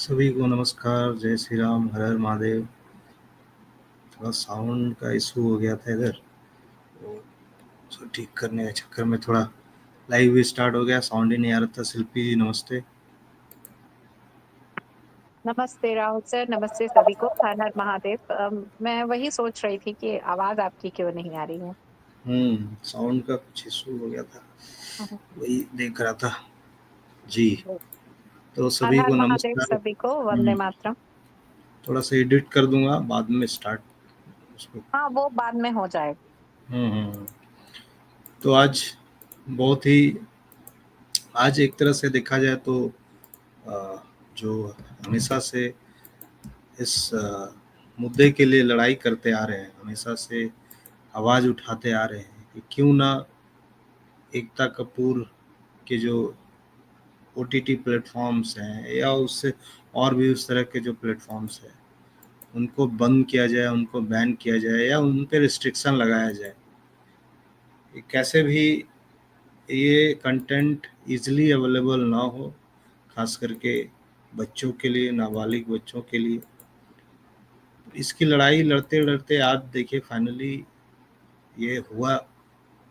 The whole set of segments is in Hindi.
सभी को नमस्कार, जय श्री राम, हर हर महादेव। थोड़ा साउंड का इशू हो गया था इधर, तो उसको ठीक करने के चक्कर में थोड़ा लाइव भी स्टार्ट हो गया, साउंड ही नहीं आ रहा था। शिल्पी जी नमस्ते। नमस्ते राहुल सर, नमस्ते सभी को, हर हर महादेव। मैं वही सोच रही थी कि आवाज आपकी क्यों नहीं आ रही है। साउंड का कुछ इशू हो गया था, हम्म, वही देख रहा था जी। तो हर सभी हर को महादेव नमस्कार। सभी को, वंदे मातरम। थोड़ा सा एडिट कर दूंगा बाद में स्टार्ट उसको। हाँ, वो बाद में हो जाएगा। हम्म। तो आज एक तरह से देखा जाए तो अ, जो हमेशा से इस मुद्दे के लिए लड़ाई करते आ रहे हैं, हमेशा से आवाज़ उठाते आ रहे हैं कि क्यों ना एकता कपूर के जो ओटीटी प्लेटफॉर्म्स हैं या उससे और भी उस तरह के जो प्लेटफॉर्म्स हैं उनको बंद किया जाए, उनको बैन किया जाए या उन पे रिस्ट्रिक्शन लगाया जाए। कैसे भी ये कंटेंट इजीली अवेलेबल ना हो, खास करके बच्चों के लिए, नाबालिग बच्चों के लिए। इसकी लड़ाई लड़ते लड़ते आज देखिए फाइनली ये हुआ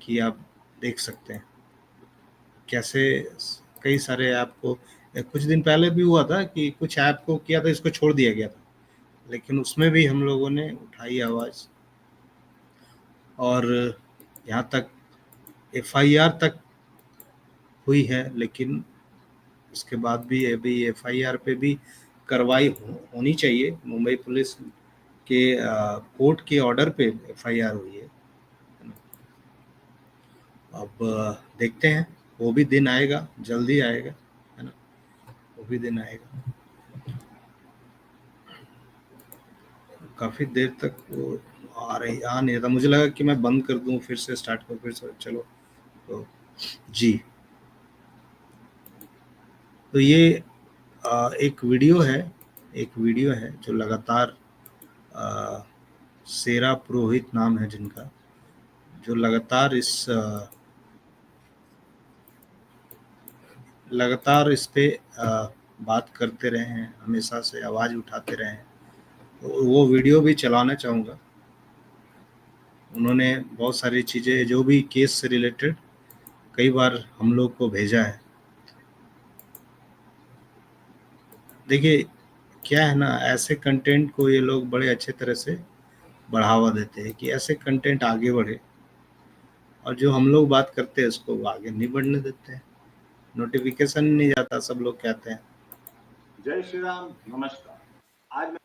कि आप देख सकते हैं कैसे कई सारे ऐप को, कुछ दिन पहले भी हुआ था कि कुछ ऐप को किया था, इसको छोड़ दिया गया था, लेकिन उसमें भी हम लोगों ने उठाई आवाज़ और यहाँ तक एफआईआर तक हुई है। लेकिन उसके बाद भी अभी एफआईआर पे भी कार्रवाई होनी चाहिए। मुंबई पुलिस के कोर्ट के ऑर्डर पे एफआईआर हुई है। अब देखते हैं, वो भी दिन आएगा, जल्दी आएगा, है ना, वो भी दिन आएगा। काफ़ी देर तक वो आ नहीं रहा था, मुझे लगा कि मैं बंद कर दूं फिर से स्टार्ट करूं, फिर से चलो। तो जी, तो ये एक वीडियो है जो लगातार शेरा पुरोहित नाम है जिनका, जो लगातार इस पे बात करते रहे हैं, हमेशा से आवाज़ उठाते रहे हैं। तो वो वीडियो भी चलाना चाहूँगा। उन्होंने बहुत सारी चीज़ें जो भी केस से रिलेटेड कई बार हम लोग को भेजा है। देखिए क्या है ना, ऐसे कंटेंट को ये लोग बड़े अच्छे तरह से बढ़ावा देते हैं कि ऐसे कंटेंट आगे बढ़े, और जो हम लोग बात करते हैं उसको वो आगे नहीं बढ़ने देते हैं, नोटिफिकेशन नहीं जाता, सब लोग कहते हैं। जय श्री राम, नमस्कार। आज मैं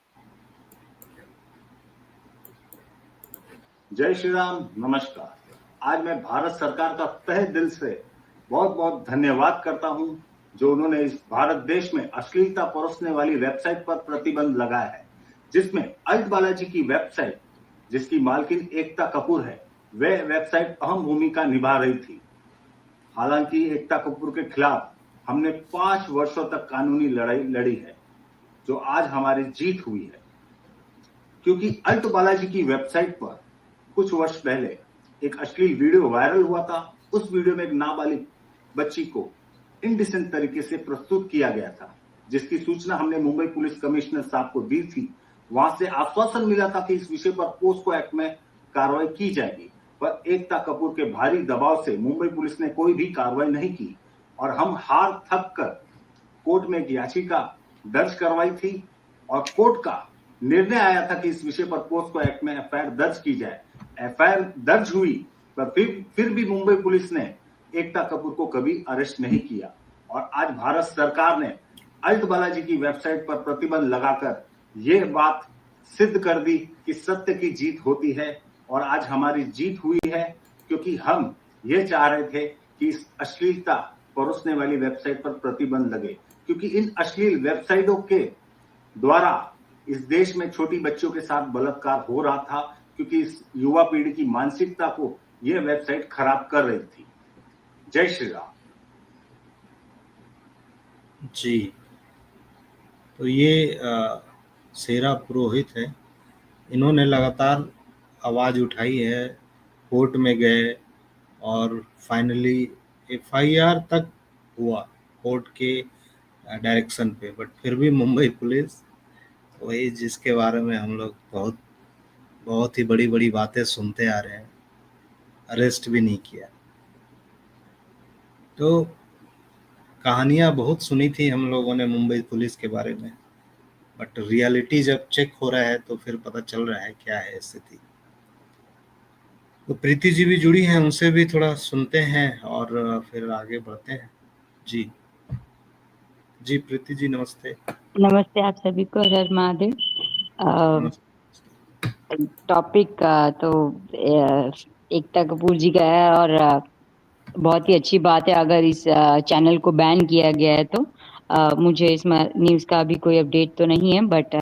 जय श्री राम, नमस्कार। आज मैं भारत सरकार का तहे दिल से बहुत बहुत धन्यवाद करता हूं, जो उन्होंने इस भारत देश में अश्लीलता परोसने वाली वेबसाइट पर प्रतिबंध लगाया है, जिसमें अल्ट बालाजी की वेबसाइट, जिसकी मालकिन एकता कपूर है, वह वेबसाइट अहम भूमिका निभा रही थी। हालांकि एकता कपूर के खिलाफ हमने 5 वर्षों तक कानूनी लड़ाई लड़ी है, जो आज हमारी जीत हुई है। क्योंकि अल्ट बालाजी की वेबसाइट पर कुछ वर्ष पहले एक अश्लील वीडियो वायरल हुआ था। उस वीडियो में एक नाबालिग बच्ची को इनडिसेंट तरीके से प्रस्तुत किया गया था, जिसकी सूचना हमने मुंबई पुलिस कमिश्नर साहब को दी थी। वहां से आश्वासन मिला था कि इस विषय पर पोस्को एक्ट में कार्रवाई की जाएगी, पर एकता कपूर के भारी दबाव से मुंबई पुलिस ने कोई भी कार्रवाई नहीं की और हम हार थक कर कोर्ट में एक याचिका दर्ज करवाई थी और कोर्ट का निर्णय आया था कि इस विषय पर पोस्को एक्ट में एफआईआर दर्ज की जाए। एफआईआर दर्ज हुई, पर फिर भी मुंबई पुलिस ने एकता कपूर को कभी अरेस्ट नहीं किया। और आज भारत सरकार ने अल्ट बालाजी की वेबसाइट पर प्रतिबंध लगाकर यह बात सिद्ध कर दी कि सत्य की जीत होती है। और आज हमारी जीत हुई है, क्योंकि हम ये चाह रहे थे कि इस अश्लीलता परोसने वाली वेबसाइट पर प्रतिबंध लगे, क्योंकि इन अश्लील वेबसाइटों के द्वारा इस देश में छोटी बच्चों के साथ बलात्कार हो रहा था, क्योंकि इस युवा पीढ़ी की मानसिकता को यह वेबसाइट खराब कर रही थी। जय श्री राम। जी, तो ये शेरा पुरोहित है, इन्होंने लगातार आवाज़ उठाई है, कोर्ट में गए और फाइनली एफआईआर तक हुआ। कोर्ट के डायरेक्शन पे, बट फिर भी मुंबई पुलिस वही जिसके बारे में हम लोग बहुत बहुत ही बड़ी बड़ी बातें सुनते आ रहे हैं, अरेस्ट भी नहीं किया। तो कहानियां बहुत सुनी थी हम लोगों ने मुंबई पुलिस के बारे में, बट रियलिटी जब चेक हो रहा है तो फिर पता चल रहा है क्या है स्थिति। तो प्रीति जी भी जुड़ी हैं, उनसे भी थोड़ा सुनते हैं और फिर आगे बढ़ते हैं। जी जी प्रीति जी नमस्ते। नमस्ते आप सभी को, हर हर महादेव। नमस्ते। टॉपिक तो एकता कपूर जी का है और बहुत ही अच्छी बात है अगर इस चैनल को बैन किया गया है तो। मुझे इस न्यूज़ का अभी कोई अपडेट तो नहीं है, बट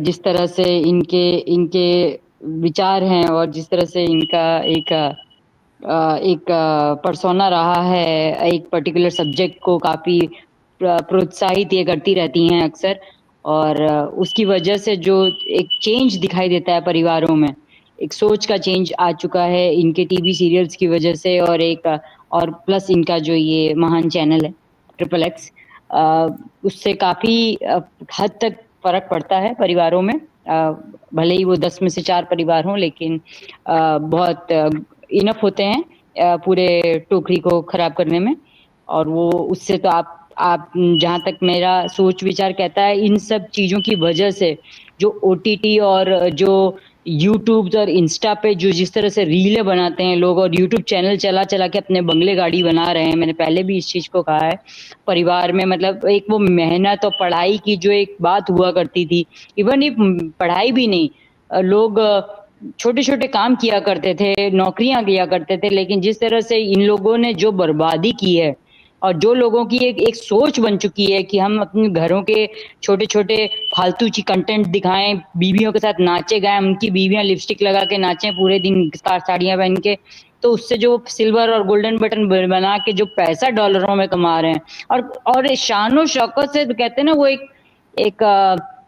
जिस तरह से इनके इनके विचार हैं और जिस तरह से इनका एक पर्सोना रहा है, एक पर्टिकुलर सब्जेक्ट को काफ़ी प्रोत्साहित ये करती रहती हैं अक्सर, और उसकी वजह से जो एक चेंज दिखाई देता है परिवारों में, एक सोच का चेंज आ चुका है इनके टीवी सीरियल्स की वजह से, और प्लस इनका जो ये महान चैनल है ट्रिपल एक्स, उससे काफ़ी हद तक फर्क पड़ता है परिवारों में। भले ही वो 10 में से 4 परिवार हों, लेकिन बहुत इनफ होते हैं पूरे टोकरी को खराब करने में। और वो उससे तो आप जहाँ तक मेरा सोच विचार कहता है, इन सब चीज़ों की वजह से जो ओटीटी और जो यूट्यूब और इंस्टा पे जो जिस तरह से रीलें बनाते हैं लोग, और यूट्यूब चैनल चला चला के अपने बंगले गाड़ी बना रहे हैं। मैंने पहले भी इस चीज़ को कहा है, परिवार में मतलब एक वो मेहनत और पढ़ाई की जो एक बात हुआ करती थी, इवन ये पढ़ाई भी नहीं, लोग छोटे छोटे काम किया करते थे, नौकरियां किया करते थे, लेकिन जिस तरह से इन लोगों ने जो बर्बादी की है, और जो लोगों की एक सोच बन चुकी है कि हम अपने घरों के छोटे छोटे फालतू ची कंटेंट दिखाएं, बीवियों के साथ नाचे गाएं, उनकी बीवियां लिपस्टिक लगा के नाचें पूरे दिन साड़ियां पहन के, तो उससे जो सिल्वर और गोल्डन बटन बना के जो पैसा डॉलरों में कमा रहे हैं, और शानो शौकत से, तो कहते हैं ना वो एक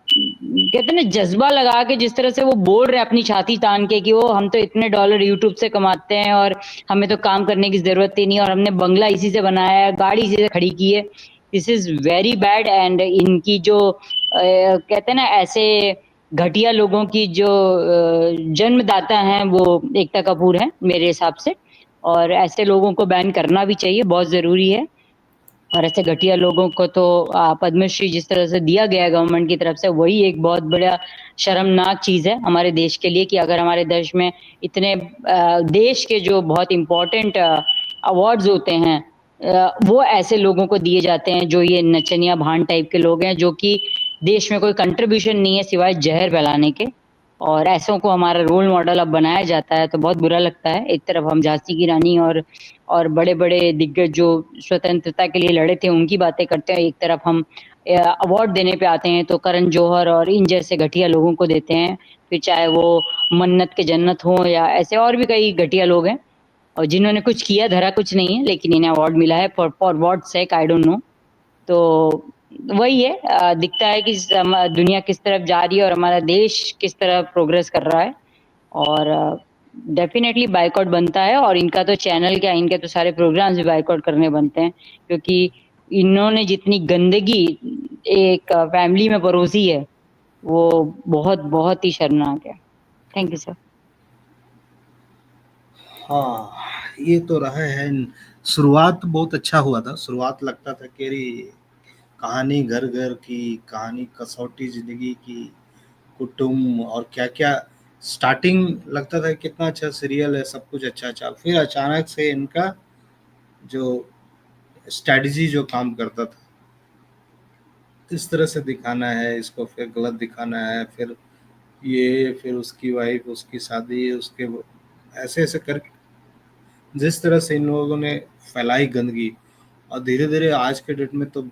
कहते हैं ना जज्बा लगा के, जिस तरह से वो बोल रहे हैं अपनी छाती तान के कि वो हम तो इतने डॉलर यूट्यूब से कमाते हैं और हमें तो काम करने की जरूरत ही नहीं, और हमने बंगला इसी से बनाया है, गाड़ी इसी से खड़ी की है। This is very bad. And इनकी जो कहते हैं ना ऐसे घटिया लोगों की जो जन्मदाता हैं वो एकता कपूर है मेरे हिसाब से, और ऐसे लोगों को बैन करना भी चाहिए, बहुत जरूरी है। और ऐसे घटिया लोगों को तो पद्मश्री जिस तरह से दिया गया है गवर्नमेंट की तरफ से, वही एक बहुत बड़ा शर्मनाक चीज है हमारे देश के लिए, कि अगर हमारे देश में इतने देश के जो बहुत इम्पोर्टेंट अवार्ड्स होते हैं, वो ऐसे लोगों को दिए जाते हैं जो ये नचनिया भान टाइप के लोग हैं, जो कि देश में कोई कंट्रीब्यूशन नहीं है सिवाय जहर फैलाने के, और ऐसों को हमारा रोल मॉडल अब बनाया जाता है, तो बहुत बुरा लगता है। एक तरफ हम झांसी की रानी और बड़े बड़े दिग्गज जो स्वतंत्रता के लिए लड़े थे उनकी बातें करते हैं, एक तरफ हम अवार्ड देने पे आते हैं तो करण जौहर और इन जैसे घटिया लोगों को देते हैं, फिर चाहे वो मन्नत के जन्नत हो या ऐसे और भी कई घटिया लोग हैं, और जिन्होंने कुछ किया धरा कुछ नहीं है, लेकिन इन्हें अवार्ड मिला है for what sake I don't know. तो वही है, दिखता है कि दुनिया किस तरफ जा रही है और हमारा देश किस तरह प्रोग्रेस कर रहा है, और डेफिनेटली बाइकआउट बनता है। और इनका तो चैनल क्या, इनके तो सारे प्रोग्राम्स भी बाइकआउट करने बनते हैं, क्योंकि इन्होंने जितनी गंदगी एक फैमिली में परोसी है वो बहुत बहुत ही शर्मनाक है। Thank you sir. हाँ ये तो रहा है, शुरुआत बहुत अच्छा हुआ था, शुरुआत लगता था कि कहानी घर घर की कहानी, कसौटी जिंदगी की, कुटुंब और क्या क्या, स्टार्टिंग लगता था कितना अच्छा सीरियल है, सब कुछ अच्छा चल, फिर अचानक से इनका जो स्ट्रेटजी जो काम करता था, इस तरह से दिखाना है इसको, फिर गलत दिखाना है, फिर ये, फिर उसकी वाइफ, उसकी शादी, उसके ऐसे ऐसे कर, जिस तरह से इन लोगों ने फैलाई गंदगी, और धीरे धीरे आज के डेट में तो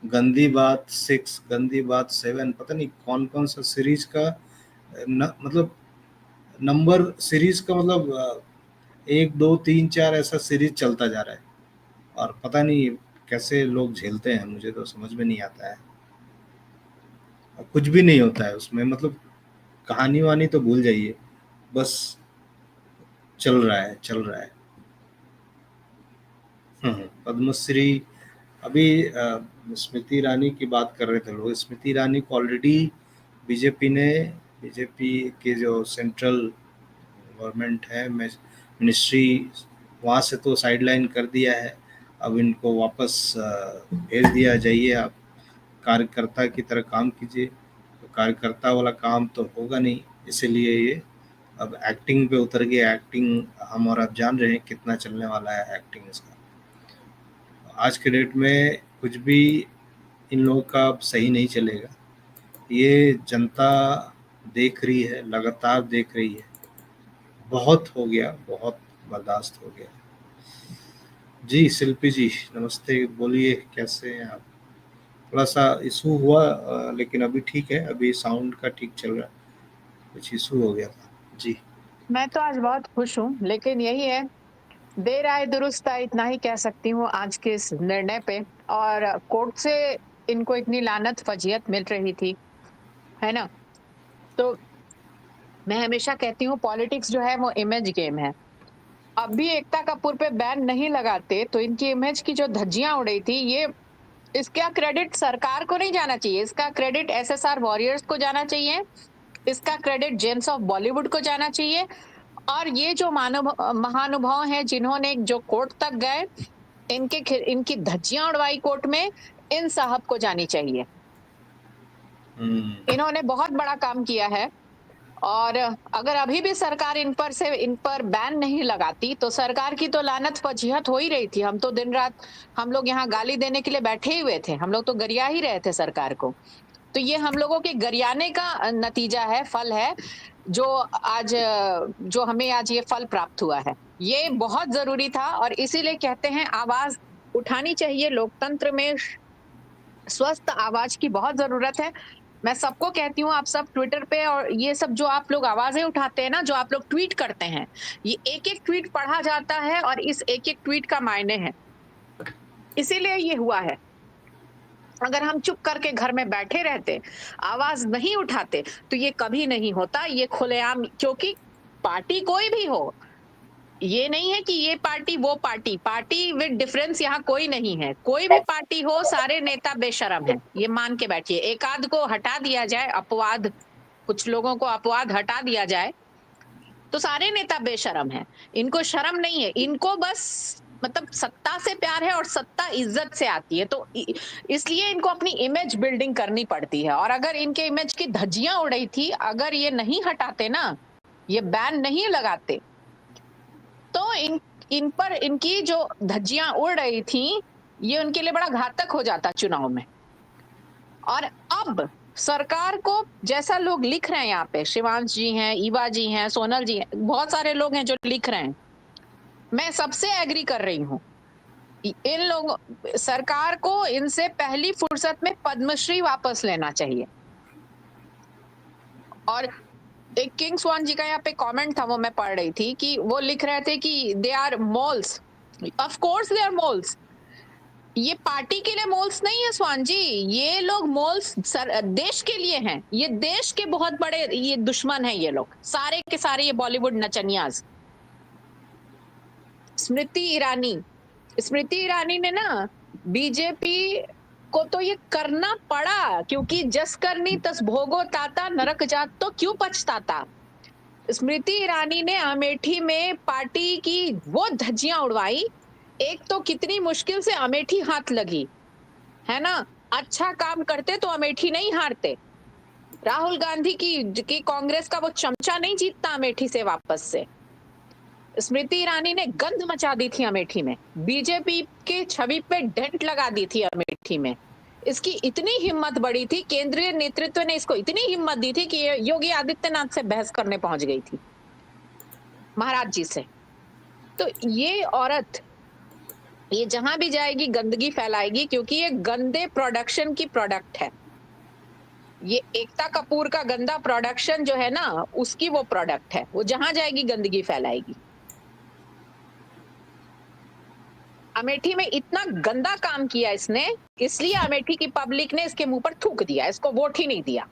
गंदी बात 6, गंदी बात 7, पता नहीं कौन कौन सा सीरीज का मतलब नंबर सीरीज का मतलब 1 2 3 4 ऐसा सीरीज चलता जा रहा है, और पता नहीं कैसे लोग झेलते हैं, मुझे तो समझ में नहीं आता है। और कुछ भी नहीं होता है उसमें, मतलब कहानी वानी तो भूल जाइए, बस चल रहा है चल रहा है। पद्मश्री अभी स्मृति ईरानी की बात कर रहे थे लोग। स्मृति ईरानी को ऑलरेडी बीजेपी के जो सेंट्रल गवर्नमेंट है मिनिस्ट्री, वहाँ से तो साइडलाइन कर दिया है। अब इनको वापस भेज दिया, जाइए आप कार्यकर्ता की तरह काम कीजिए। तो कार्यकर्ता वाला काम तो होगा नहीं, इसीलिए ये अब एक्टिंग पे उतर गया। एक्टिंग हम और आप जान रहे हैं कितना चलने वाला है एक्टिंग इसका। आज के डेट में कुछ भी इन लोगों का अब सही नहीं चलेगा। ये जनता देख रही है, लगातार देख रही है। बहुत हो गया, बहुत बर्दाश्त हो गया। जी शिल्पी जी नमस्ते, बोलिए कैसे हैं आप? थोड़ा सा इशू हुआ लेकिन अभी ठीक है, अभी साउंड का ठीक चल रहा है, कुछ इशू हो गया था। जी मैं तो आज बहुत खुश हूँ, लेकिन यही है, देर आए दुरुस्त आए, इतना ही कह सकती हूँ आज के इस निर्णय पे। और कोर्ट से इनको इतनी लानत फजीयत मिल रही थी, है ना। तो मैं हमेशा कहती हूँ पॉलिटिक्स जो है वो इमेज गेम है। अब भी एकता कपूर पे बैन नहीं लगाते तो इनकी इमेज की जो धज्जियां उड़ी थी, ये इसका क्रेडिट सरकार को नहीं जाना चाहिए, इसका क्रेडिट SSR वॉरियर्स को जाना चाहिए, इसका क्रेडिट जेम्स ऑफ बॉलीवुड को जाना चाहिए। और ये जो महानुभाव हैं जिन्होंने जो कोर्ट तक गए, इनकी धज्जियां उड़वाई कोर्ट में, इन साहब को जानी चाहिए। इन्होंने बहुत बड़ा काम किया है। और अगर अभी भी सरकार इन पर बैन नहीं लगाती तो सरकार की तो लानत फजीहत हो ही रही थी। हम तो दिन रात हम लोग यहाँ गाली देने के लिए बैठे हुए थे, हम लोग तो गरिया ही रहे थे सरकार को। तो ये हम लोगों के गरियाने का नतीजा है, फल है, जो हमें आज ये फल प्राप्त हुआ है। ये बहुत जरूरी था और इसीलिए कहते हैं आवाज उठानी चाहिए। लोकतंत्र में स्वस्थ आवाज की बहुत जरूरत है। मैं सबको कहती हूँ, आप सब ट्विटर पे और ये सब जो आप लोग आवाजें उठाते हैं ना, जो आप लोग ट्वीट करते हैं, ये एक एक ट्वीट पढ़ा जाता है और इस एक एक ट्वीट का मायने है। इसीलिए ये हुआ है। अगर हम चुप करके घर में बैठे रहते, आवाज नहीं उठाते, तो ये कभी नहीं होता। ये खुलेआम, क्योंकि पार्टी कोई भी हो, ये नहीं है कि ये पार्टी वो पार्टी विद डिफरेंस यहाँ कोई नहीं है। कोई भी पार्टी हो, सारे नेता बेशरम है, ये मान के बैठिए। एक आध को हटा दिया जाए अपवाद, कुछ लोगों को अपवाद हटा दिया जाए तो सारे नेता बेशरम है। इनको शर्म नहीं है, इनको बस मतलब सत्ता से प्यार है और सत्ता इज्जत से आती है। तो इसलिए इनको अपनी इमेज बिल्डिंग करनी पड़ती है। और अगर इनके इमेज की धज्जियां उड़ी थी, अगर ये नहीं हटाते ना, ये बैन नहीं लगाते, तो इन पर इनकी जो धज्जियां उड़ रही थी, ये उनके लिए बड़ा घातक हो जाता चुनाव में। और अब सरकार को, जैसा लोग लिख रहे हैं यहाँ पे, शिवांश जी हैं, ईवा जी हैं, सोनल जी हैं, बहुत सारे लोग हैं जो लिख रहे हैं, मैं सबसे एग्री कर रही हूँ। इन लोगों, सरकार को इनसे पहली फुर्सत में पद्मश्री वापस लेना चाहिए। और एक किंग स्वान जी का यहाँ पे कमेंट था, वो मैं पढ़ रही थी कि वो लिख रहे थे कि they are moles. Of course they are moles. ये पार्टी के लिए मोल्स नहीं है स्वान जी, ये लोग मोल्स देश के लिए हैं। ये देश के बहुत बड़े ये दुश्मन हैं, ये लोग सारे के सारे, ये बॉलीवुड नचनियाज। स्मृति ईरानी ने ना बीजेपी को तो ये करना पड़ा, क्योंकि जस करनी तस भोगो ताता, नरक जात तो क्यों पछताता। स्मृति ईरानी ने अमेठी में पार्टी की वो धज्जियां उड़वाई। एक तो कितनी मुश्किल से अमेठी हाथ लगी, है ना। अच्छा काम करते तो अमेठी नहीं हारते। राहुल गांधी की कांग्रेस का वो चमचा नहीं जीतता अमेठी से वापस से। स्मृति ईरानी ने गंद मचा दी थी अमेठी में, बीजेपी के छवि पे डेंट लगा दी थी अमेठी में। इसकी इतनी हिम्मत बढ़ी थी, केंद्रीय नेतृत्व ने इसको इतनी हिम्मत दी थी कि योगी आदित्यनाथ से बहस करने पहुंच गई थी, महाराज जी से। तो ये औरत, ये जहां भी जाएगी गंदगी फैलाएगी, क्योंकि ये गंदे प्रोडक्शन की प्रोडक्ट है। ये एकता कपूर का गंदा प्रोडक्शन जो है ना, उसकी वो प्रोडक्ट है। वो जहां जाएगी गंदगी फैलाएगी। अमेठी में इतना गंदा काम किया इसने, इसलिए अमेठी की पब्लिक ने इसके मुंह पर थूक दिया, इसको वोट ही नहीं दिया।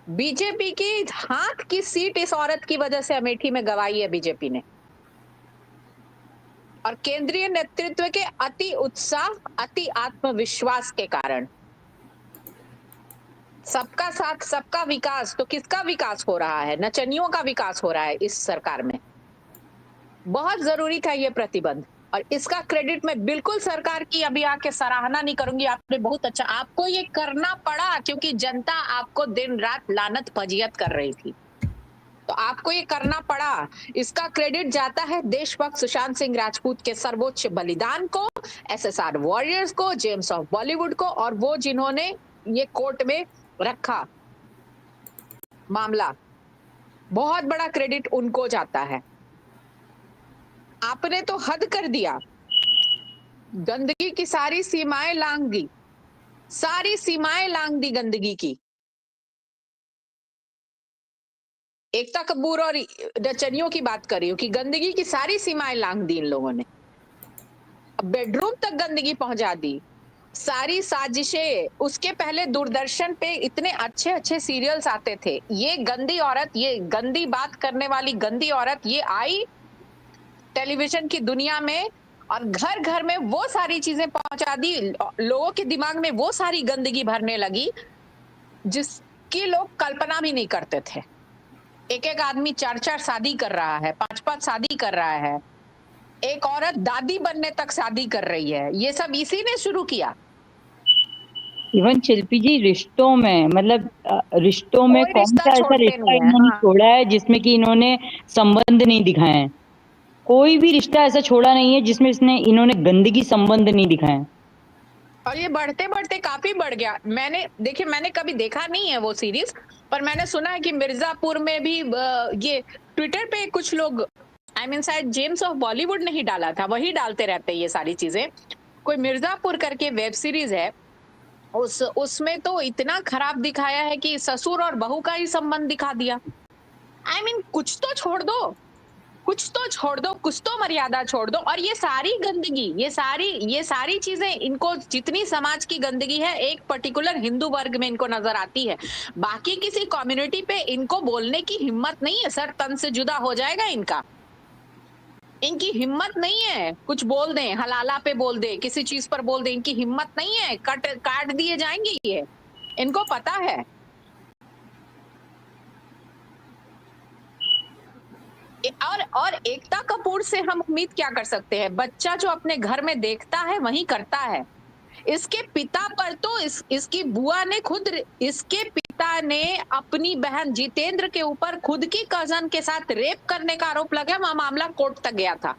बीजेपी की हाथ की सीट इस औरत की वजह से अमेठी में गवाई है बीजेपी ने। और केंद्रीय नेतृत्व के अति उत्साह, अति आत्मविश्वास के कारण। सबका साथ सबका विकास, तो किसका विकास हो रहा है? नचनियों का विकास हो रहा है इस सरकार में। बहुत जरूरी था ये प्रतिबंध, और इसका क्रेडिट मैं बिल्कुल सरकार की अभी आके सराहना नहीं करूंगी। आपने बहुत अच्छा, आपको ये करना पड़ा क्योंकि जनता आपको दिन रात लानत फजीयत कर रही थी, तो आपको ये करना पड़ा। इसका क्रेडिट जाता है देशभक्त सुशांत सिंह राजपूत के सर्वोच्च बलिदान को, SSR वॉरियर्स को, जेम्स ऑफ बॉलीवुड को, और वो जिन्होंने ये कोर्ट में रखा मामला, बहुत बड़ा क्रेडिट उनको जाता है। आपने तो हद कर दिया, गंदगी की सारी सीमाएं लांघ दी, सारी सीमाएं लांघ दी गंदगी की। एकता कपूर और नचनियों की बात कर रही हूँ कि गंदगी की सारी सीमाएं लांघ दी इन लोगों ने, बेडरूम तक गंदगी पहुंचा दी, सारी साजिशें। उसके पहले दूरदर्शन पे इतने अच्छे अच्छे सीरियल्स आते थे, ये गंदी औरत, ये गंदी बात करने वाली गंदी औरत, ये आई टेलीविजन की दुनिया में और घर घर में वो सारी चीजें पहुंचा दी, लोगों के दिमाग में वो सारी गंदगी भरने लगी जिसकी लोग कल्पना भी नहीं करते थे। एक एक आदमी 4-4 शादी कर रहा है, 5-5 शादी कर रहा है, एक औरत दादी बनने तक शादी कर रही है। ये सब इसी ने शुरू किया। इवन शिल्पी जी, रिश्तों में मतलब रिश्तों में कोई कौन रिश्ता सा ऐसा छोड़ते रिश्ता नहीं है। इन्होंने हाँ। छोड़ा है जिसमें कि इन्होंने संबंध नहीं दिखाए हैं? कोई भी रिश्ता ऐसा छोड़ा नहीं है जिसमें इन्होंने गंदगी संबंध नहीं दिखाए। और ये बढ़ते बढ़ते काफी बढ़ गया। मैंने कभी देखा नहीं है वो सीरीज, पर मैंने सुना है कि मिर्जापुर में भी ये ट्विटर पे कुछ लोग, शायद जेम्स ऑफ बॉलीवुड ने ही डाला था, वही डालते रहते हैं ये सारी चीजें। कोई मिर्जापुर करके वेब सीरीज है, उसमें तो इतना खराब दिखाया है कि ससुर और बहू का ही संबंध दिखा दिया। कुछ तो छोड़ दो, कुछ तो छोड़ दो, कुछ तो मर्यादा छोड़ दो। और ये सारी गंदगी, ये सारी चीजें, इनको जितनी समाज की गंदगी है एक पर्टिकुलर हिंदू वर्ग में इनको नजर आती है, बाकी किसी कम्युनिटी पे इनको बोलने की हिम्मत नहीं है। सर तन से जुदा हो जाएगा इनका, इनकी हिम्मत नहीं है। कुछ बोल दें, हलाला पे बोल दे, किसी चीज पर बोल दे, इनकी हिम्मत नहीं है, काट दिए जाएंगे ये, इनको पता है। और एकता कपूर से हम उम्मीद क्या कर सकते हैं? बच्चा जो अपने घर में देखता है वही करता है। इसके पिता पर तो इसकी बुआ ने खुद, इसके पिता ने अपनी बहन जितेंद्र के ऊपर खुद की कजन के साथ रेप करने का आरोप लगा, वह मामला कोर्ट तक गया था।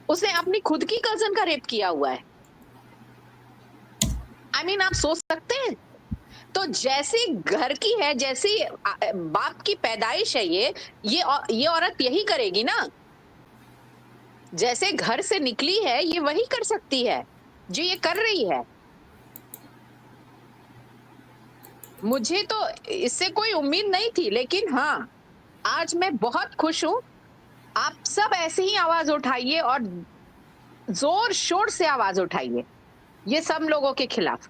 उसने अपनी खुद की कजन का रेप किया हुआ है। आप सोच सकते हैं? तो जैसी घर की है, जैसी बाप की पैदाइश है, ये औरत यही करेगी ना। जैसे घर से निकली है ये वही कर सकती है जो ये कर रही है। मुझे तो इससे कोई उम्मीद नहीं थी, लेकिन हाँ, आज मैं बहुत खुश हूं। आप सब ऐसे ही आवाज उठाइए और जोर शोर से आवाज उठाइए ये सब लोगों के खिलाफ।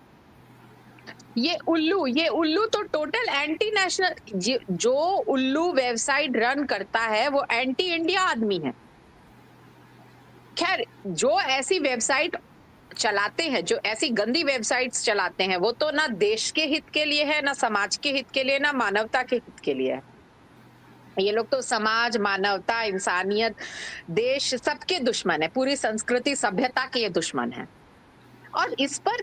ये उल्लू तो टोटल एंटी नेशनल, जो उल्लू वेबसाइट रन करता है वो एंटी इंडिया आदमी है। खैर, जो ऐसी वेबसाइट चलाते हैं, जो ऐसी गंदी वेबसाइट्स चलाते हैं, वो तो ना देश के हित के लिए है, ना समाज के हित के लिए, ना मानवता के हित के लिए है। ये लोग तो समाज, मानवता, इंसानियत, देश सबके दुश्मन है, पूरी संस्कृति सभ्यता के ये दुश्मन है। और इस पर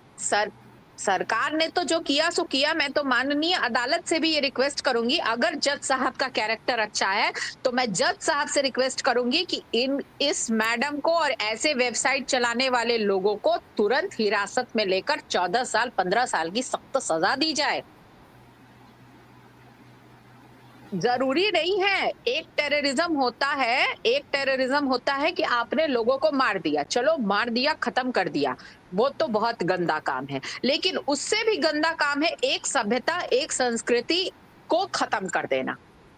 सरकार ने तो जो किया सो किया। मैं तो माननीय अदालत से भी ये रिक्वेस्ट करूंगी, अगर जज साहब का कैरेक्टर अच्छा है तो मैं जज साहब से रिक्वेस्ट करूंगी कि इस मैडम को और ऐसे वेबसाइट चलाने वाले लोगों को तुरंत हिरासत में लेकर 14 साल 15 साल की सख्त सजा दी जाए। जरूरी नहीं है, एक टेररिज्म होता है कि आपने लोगों को मार दिया, चलो मार दिया, खत्म कर दिया, वो तो बहुत गंदा काम है। लेकिन उससे भी गंदा काम है एक सभ्यता, एक संस्कृति को खत्म कर देना,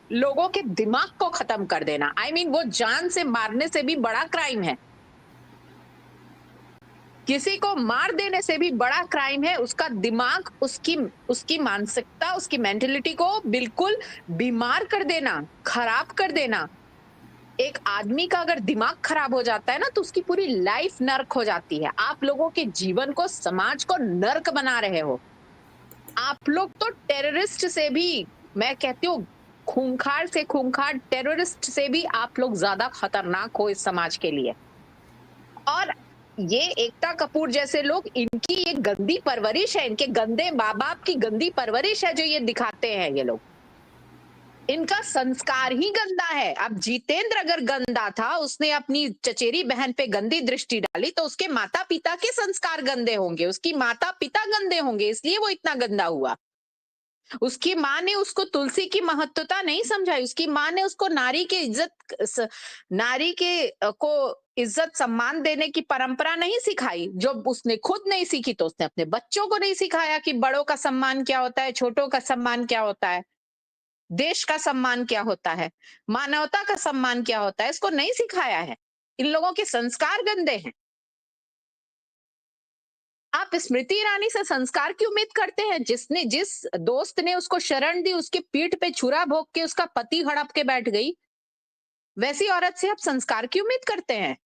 लोगों के दिमाग को खत्म कर देना। वो जान से मारने से भी बड़ा क्राइम है, किसी को मार देने से भी बड़ा क्राइम है उसका दिमाग, उसकी मानसिकता, उसकी मेंटलिटी को बिल्कुल बीमार कर देना, खराब कर देना। एक आदमी का अगर दिमाग खराब हो जाता है ना, तो उसकी पूरी लाइफ नर्क हो जाती है। आप लोगों के जीवन को, समाज को नर्क बना रहे हो। आप लोग तो टेररिस्ट से भी, मैं कहती हूँ खूंखार से खूंखार टेररिस्ट से भी आप लोग ज्यादा खतरनाक हो इस समाज के लिए। और ये एकता कपूर जैसे लोग, इनकी ये गंदी परवरिश है, इनके गंदे माँ बाप की गंदी परवरिश है जो ये दिखाते हैं ये लोग। इनका संस्कार ही गंदा है। अब जितेंद्र अगर गंदा था, उसने अपनी चचेरी बहन पे गंदी दृष्टि डाली, तो उसके माता पिता के संस्कार गंदे होंगे, उसकी माता पिता गंदे होंगे, इसलिए वो इतना गंदा हुआ। उसकी माँ ने उसको तुलसी की महत्वता नहीं समझाई, उसकी माँ ने उसको नारी के इज्जत, नारी के को इज्जत सम्मान देने की परंपरा नहीं सिखाई। जो उसने खुद नहीं सीखी, तो उसने अपने बच्चों को नहीं सिखाया कि बड़ों का सम्मान क्या होता है, छोटों का सम्मान क्या होता है, देश का सम्मान क्या होता है, मानवता का सम्मान क्या होता है, इसको नहीं सिखाया है। इन लोगों के संस्कार गंदे हैं। आप स्मृति ईरानी से संस्कार की उम्मीद करते हैं? जिस दोस्त ने उसको शरण दी, उसके पीठ पे छुरा भोग के उसका पति हड़प के बैठ गई, वैसी औरत से आप संस्कार की उम्मीद करते हैं?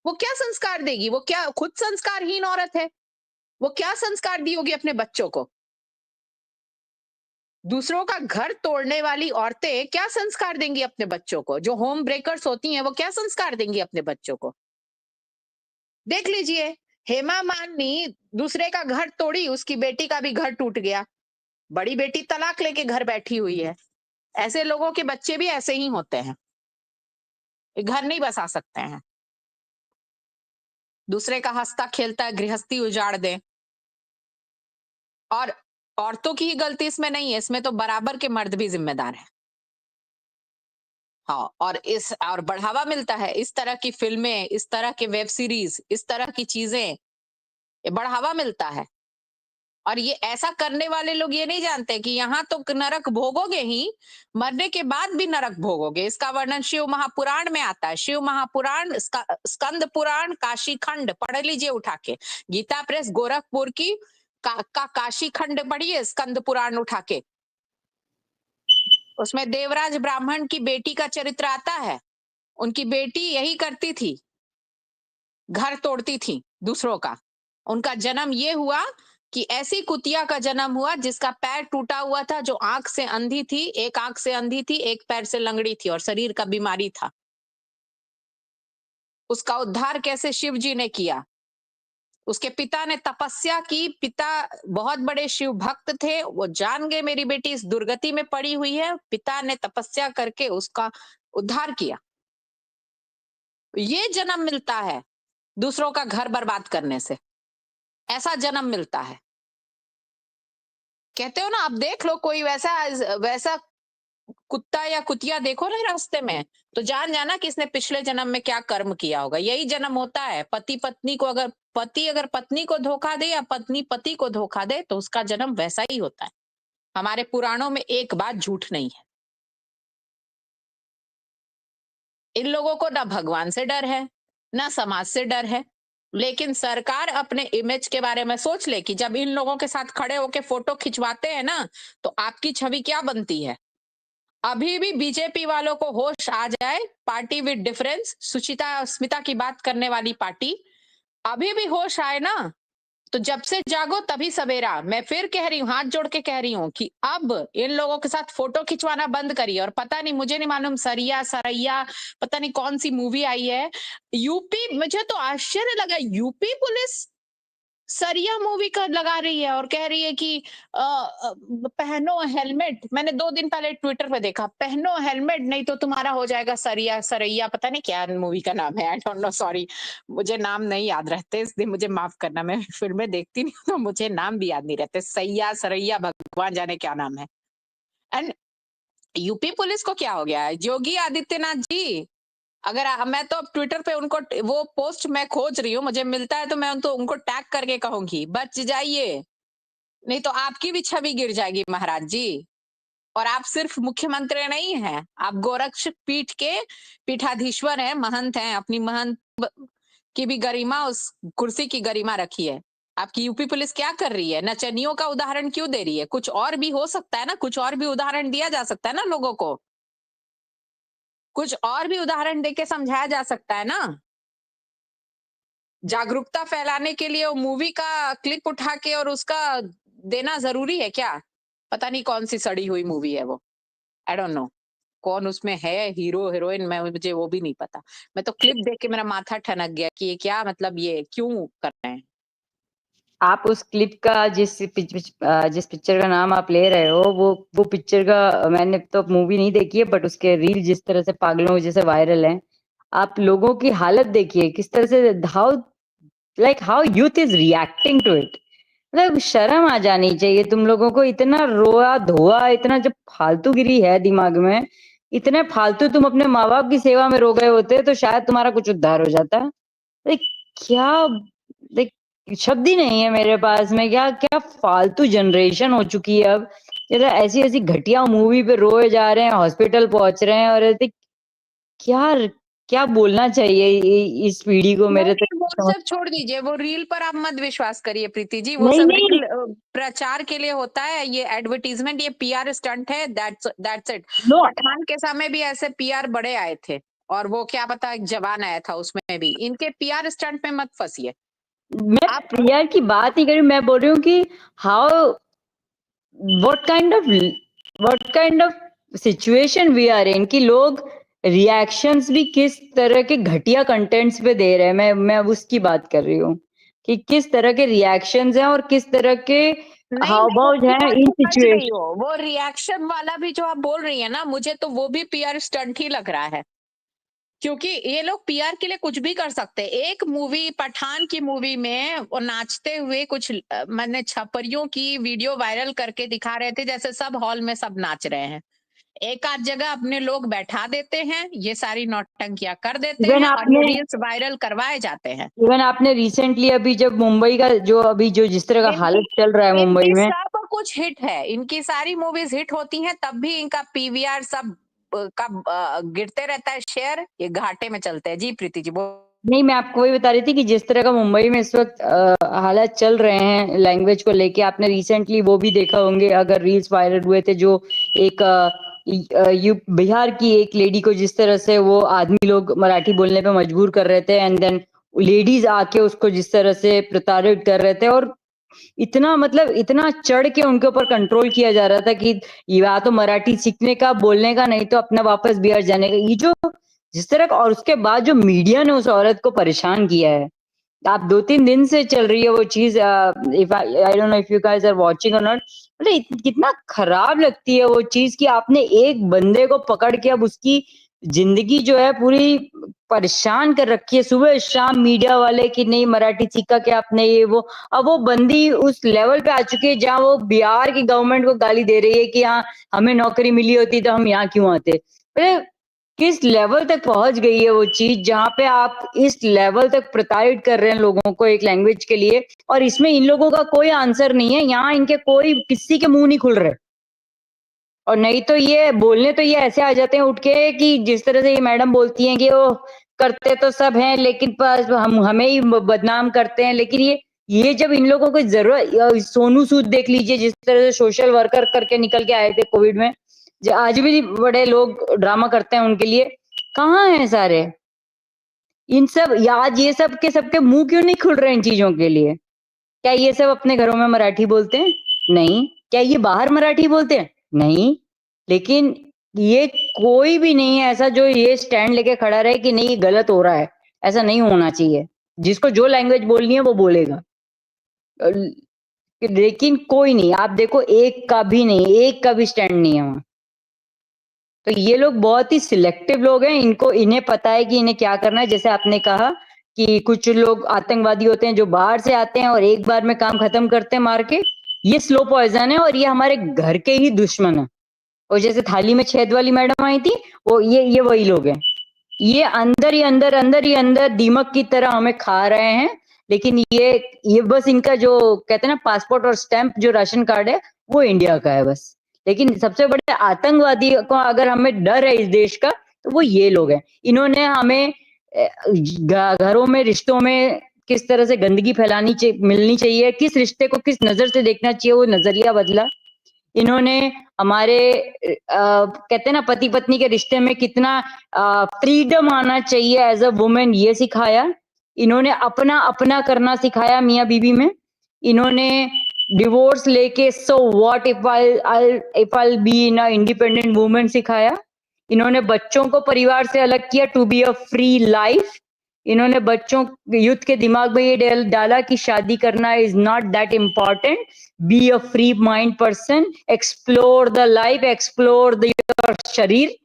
वो क्या संस्कार देगी? वो क्या खुद संस्कारहीन औरत है? वो क्या संस्कार दी होगी अपने बच्चों को? दूसरों का घर तोड़ने वाली औरतें क्या संस्कार देंगी अपने बच्चों को? जो होम ब्रेकर्स होती हैं, वो क्या संस्कार देंगी अपने बच्चों को? देख लीजिए, हेमा मालिनी दूसरे का घर तोड़ी, उसकी बेटी का भी घर टूट गया। बड़ी बेटी तलाक लेके घर बैठी हुई है। ऐसे लोगों के बच्चे भी ऐसे ही होते हैं, घर नहीं बसा सकते हैं। दूसरे का हंसता खेलता गृहस्थी उजाड़ दे। और औरतों की ही गलती इसमें नहीं है, इसमें तो बराबर के मर्द भी जिम्मेदार है। हाँ, और बढ़ावा मिलता है इस तरह की फिल्में, इस तरह के वेब सीरीज, इस तरह की चीजें, ये बढ़ावा मिलता है। और ये ऐसा करने वाले लोग ये नहीं जानते कि यहाँ तो नरक भोगोगे ही, मरने के बाद भी नरक भोगोगे। इसका वर्णन शिव महापुराण में आता है। शिव महापुराण, स्कंद पुराण, काशी खंड पढ़ लीजिए उठा के। गीता प्रेस गोरखपुर की काशी खंड पढ़िए, स्कंद पुराण उठा के। उसमें देवराज ब्राह्मण की बेटी का चरित्र आता है। उनकी बेटी यही करती थी, घर तोड़ती थी दूसरों का। उनका जन्म ये हुआ कि ऐसी कुतिया का जन्म हुआ जिसका पैर टूटा हुआ था, जो आंख से अंधी थी, एक आंख से अंधी थी, एक पैर से लंगड़ी थी और शरीर का बीमारी था। उसका उद्धार कैसे शिव जी ने किया? उसके पिता ने तपस्या की। पिता बहुत बड़े शिव भक्त थे, वो जान गए मेरी बेटी इस दुर्गति में पड़ी हुई है। पिता ने तपस्या करके उसका उद्धार किया। ये जन्म मिलता है दूसरों का घर बर्बाद करने से, ऐसा जन्म मिलता है। कहते हो ना, आप देख लो कोई वैसा वैसा कुत्ता या कुतिया देखो ना रास्ते में, तो जान जाना कि इसने पिछले जन्म में क्या कर्म किया होगा। यही जन्म होता है। पति पत्नी को, अगर पति अगर पत्नी को धोखा दे या पत्नी पति को धोखा दे, तो उसका जन्म वैसा ही होता है। हमारे पुराणों में एक बात झूठ नहीं है। इन लोगों को ना भगवान से डर है, ना समाज से डर है। लेकिन सरकार अपने इमेज के बारे में सोच ले कि जब इन लोगों के साथ खड़े होके फोटो खिंचवाते हैं ना, तो आपकी छवि क्या बनती है। अभी भी बीजेपी वालों को होश आ जाए, पार्टी विद डिफरेंस, सुचिता और स्मिता की बात करने वाली पार्टी, अभी भी होश आए ना, तो जब से जागो तभी सवेरा। मैं फिर कह रही हूँ, हाथ जोड़ के कह रही हूँ कि अब इन लोगों के साथ फोटो खिंचवाना बंद करिए। और पता नहीं, मुझे नहीं मालूम, सरिया सरैया पता नहीं कौन सी मूवी आई है यूपी, मुझे तो आश्चर्य लगा, यूपी पुलिस सरिया मूवी का लगा रही है और कह रही है कि पहनो हेलमेट। मैंने 2 दिन पहले ट्विटर पे देखा, पहनो हेलमेट नहीं तो तुम्हारा हो जाएगा सरिया सरैया, पता नहीं क्या मूवी का नाम है, आई डोंट नो, सॉरी, मुझे नाम नहीं याद रहते, इसलिए मुझे माफ करना। मैं फिल्में देखती नहीं हूँ तो मुझे नाम भी याद नहीं रहते, सैया सरैया भगवान जाने क्या नाम है। एंड यूपी पुलिस को क्या हो गया है? योगी आदित्यनाथ जी, अगर मैं तो अब ट्विटर पे उनको वो पोस्ट मैं खोज रही हूँ, मुझे मिलता है तो मैं उनको टैग करके कहूंगी बच जाइए, नहीं तो आपकी भी छवि गिर जाएगी महाराज जी। और आप सिर्फ मुख्यमंत्री नहीं हैं, आप गोरक्ष पीठ के पीठाधीश्वर हैं, महंत हैं। अपनी महंत की भी गरिमा, उस कुर्सी की गरिमा रखी है। आपकी यूपी पुलिस क्या कर रही है? नचनियों का उदाहरण क्यों दे रही है? कुछ और भी हो सकता है ना, कुछ और भी उदाहरण दिया जा सकता है ना लोगों को। कुछ और भी उदाहरण देके समझाया जा सकता है ना। जागरूकता फैलाने के लिए वो मूवी का क्लिप उठा के और उसका देना जरूरी है क्या? पता नहीं कौन सी सड़ी हुई मूवी है वो, आई डोंट नो कौन उसमें है हीरो हीरोइन, मैं मुझे वो भी नहीं पता। मैं तो क्लिप देख के मेरा माथा ठनक गया कि ये क्या मतलब, ये क्यों कर रहे हैं। आप उस क्लिप का जिस पिक्चर का नाम आप ले रहे हो, वो पिक्चर का मैंने तो मूवी नहीं देखी है, बट उसके रील जिस तरह से पागलों जैसे वायरल हैं, आप लोगों की हालत देखिए किस तरह से, how youth is reacting to it. मतलब शर्म आ जानी चाहिए तुम लोगों को, इतना रोया धोआ, इतना जब फालतूगिरी है दिमाग में, इतने फालतू तुम अपने माँ बाप की सेवा में रो गए होते तो शायद तुम्हारा कुछ उद्धार हो जाता। लाइक क्या, लाइक शब्द ही नहीं है मेरे पास में, क्या क्या फालतू जनरेशन हो चुकी है अब। ये तो ऐसी ऐसी घटिया मूवी पे रोए जा रहे हैं, हॉस्पिटल पहुंच रहे हैं, और ऐसे क्या क्या बोलना चाहिए इस पीढ़ी को, नहीं मेरे तो नहीं, वो समझ। सब छोड़ दीजिए, वो रील पर आप मत विश्वास करिए प्रीति जी, वो नहीं सब नहीं, रील प्रचार के लिए होता है, ये एडवर्टीजमेंट, ये पीआर स्टंट है, दैट्स इट। नो, पठान के समय भी ऐसे पीआर बड़े आए थे, और वो क्या पता एक जवान आया था उसमें भी, इनके पीआर स्टंट में मत फंसिए मैं आप। प्रिया की बात नहीं कर रही हूँ, मैं बोल रही हूँ कि how, what kind of situation we are in, कि लोग रिएक्शंस भी किस तरह के घटिया कंटेंट्स पे दे रहे हैं। मैं अब उसकी बात कर रही हूँ कि किस तरह के रिएक्शंस हैं और किस तरह के नहीं हाव मैं भाव आपकी हैं बात इन समझ रही सिचुएशन। हूँ, वो रिएक्शन वाला भी जो आप बोल रही है ना, मुझे तो वो भी पीआर स्टंट ही लग रहा है, क्योंकि ये लोग पीआर के लिए कुछ भी कर सकते हैं। एक मूवी पठान की मूवी में वो नाचते हुए कुछ मैंने छपरियों की वीडियो वायरल करके दिखा रहे थे, जैसे सब हॉल में सब नाच रहे हैं, एक आध जगह अपने लोग बैठा देते हैं, ये सारी नौटंकियां कर देते इवन हैं और ये आपने रील्स वायरल करवाए जाते हैं। इवन आपने रिसेंटली अभी जब मुंबई का जो अभी जो जिस तरह का इनकी हालत चल रहा है मुंबई इनकी में, सब कुछ हिट है, इनकी सारी मूवीज हिट होती हैं, तब भी इनका पीवीआर सब गिरते रहता है शेयर, ये घाटे में चलते हैं। जी प्रीति जी वो नहीं, मैं आपको वही बता रही थी कि जिस तरह का मुंबई में इस वक्त हालात चल रहे हैं लैंग्वेज को लेके, आपने रिसेंटली वो भी देखा होंगे अगर रील्स वायरल हुए थे, जो एक बिहार की एक लेडी को जिस तरह से वो आदमी लोग मराठी बोलने पे मजबूर कर रहे थे, एंड देन लेडीज आके उसको जिस तरह से प्रताड़ित कर रहे थे, और इतना मतलब इतना चढ़ के उनके ऊपर कंट्रोल किया जा रहा था कि या तो मराठी सीखने का बोलने का, नहीं तो अपना वापस बिहार जाने का, ये जो जिस तरह का, और उसके बाद जो मीडिया ने उस औरत को परेशान किया है, आप 2-3 दिन से चल रही है वो चीज, if I don't know if you guys are watching और नॉट, मतलब कितना खराब लगती है वो चीज कि आपने एक बंदे को पकड़ के अब उसकी जिंदगी जो है पूरी परेशान कर रखी है, सुबह शाम मीडिया वाले कि नहीं मराठी सीखा क्या आपने, ये वो। अब वो बंदी उस लेवल पे आ चुकी है जहां वो बिहार की गवर्नमेंट को गाली दे रही है कि हाँ हमें नौकरी मिली होती तो हम यहाँ क्यों आते। किस लेवल तक पहुंच गई है वो चीज जहां पे आप इस लेवल तक प्रताड़ित कर रहे हैं लोगों को एक लैंग्वेज के लिए, और इसमें इन लोगों का कोई आंसर नहीं है, यहाँ इनके कोई किसी के मुंह नहीं खुल रहे। और नहीं तो ये बोलने तो ये ऐसे आ जाते हैं उठ के कि जिस तरह से ये मैडम बोलती हैं कि वो करते तो सब हैं लेकिन पर हम हमें ही बदनाम करते हैं, लेकिन ये जब इन लोगों को जरूरत, सोनू सूद देख लीजिए जिस तरह से सोशल वर्कर करके निकल के आए थे कोविड में, जो आज भी बड़े लोग ड्रामा करते हैं उनके लिए, कहाँ हैं सारे इन सब, आज ये सब के सबके मुंह क्यों नहीं खुल रहे इन चीजों के लिए? क्या ये सब अपने घरों में मराठी बोलते हैं? नहीं। क्या ये बाहर मराठी बोलते हैं? नहीं। लेकिन ये कोई भी नहीं है ऐसा जो ये स्टैंड लेके खड़ा रहे कि नहीं ये गलत हो रहा है, ऐसा नहीं होना चाहिए। जिसको जो लैंग्वेज बोलनी है वो बोलेगा। लेकिन कोई नहीं, आप देखो एक का भी नहीं, एक का भी स्टैंड नहीं है वहां। तो ये लोग बहुत ही सिलेक्टिव लोग हैं, इन्हें पता है कि इन्हें क्या करना है। जैसे आपने कहा कि कुछ लोग आतंकवादी होते हैं जो बाहर से आते हैं और एक बार में काम खत्म करते हैं मार के, ये स्लो पॉइजन है और ये हमारे घर के ही दुश्मन है। और जैसे थाली में छेद वाली मैडम आई थी, वो ये वही लोग हैं। ये अंदर ही अंदर अंदर ही अंदर दीमक की तरह हमें खा रहे हैं। लेकिन ये बस इनका जो कहते हैं ना पासपोर्ट और स्टैंप जो राशन कार्ड है वो इंडिया का है बस। लेकिन सबसे बड़े आतंकवादी को अगर हमें डर है इस देश का तो वो ये लोग हैं। इन्होंने हमें घरों में रिश्तों में किस तरह से गंदगी फैलानी मिलनी चाहिए, किस रिश्ते को किस नजर से देखना चाहिए वो नजरिया बदला। इन्होंने हमारे कहते हैं ना पति पत्नी के रिश्ते में कितना फ्रीडम आना चाहिए एज अ वुमेन, ये सिखाया। इन्होंने अपना अपना करना सिखाया मियाँ बीवी में। इन्होंने डिवोर्स लेके so what if I be in a independent women सिखाया। इन्होंने बच्चों को परिवार से अलग किया to be a free life. इन्होंने बच्चों यूथ के दिमाग में ये डाला कि शादी करना is not that important, B a free mind person, explore the life, explore the your शरीर।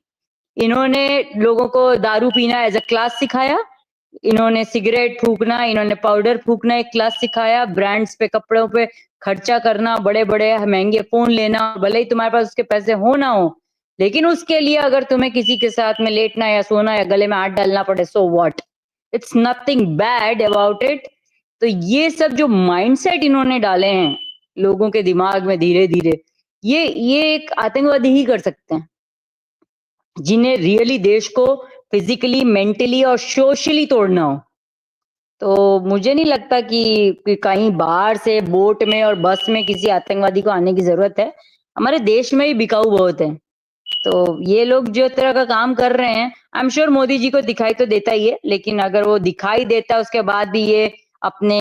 इन्होंने लोगों को दारू पीना एज अ क्लास सिखाया। इन्होंने सिगरेट फूकना, इन्होंने पाउडर फूकना एक क्लास सिखाया। ब्रांड्स पे, कपड़ों पे खर्चा करना, बड़े बड़े महंगे फोन लेना, भले ही तुम्हारे पास उसके पैसे हो ना हो, लेकिन उसके लिए अगर तुम्हें किसी के साथ में लेटना या सोना या गले में हाथ डालना पड़े, so what, it's nothing bad about it. तो ये सब जो माइंडसेट इन्होंने डाले हैं लोगों के दिमाग में धीरे धीरे, ये एक आतंकवादी ही कर सकते हैं, जिन्हें रियली देश को फिजिकली, मेंटली और सोशली तोड़ना हो। तो मुझे नहीं लगता कि कहीं बाहर से बोट में और बस में किसी आतंकवादी को आने की जरूरत है। हमारे देश में ही बिकाऊ बहुत है। तो ये लोग जो तरह का काम कर रहे हैं, I am sure Modi ji को दिखाई तो देता ही है, लेकिन अगर वो दिखाई देता है उसके बाद भी ये अपने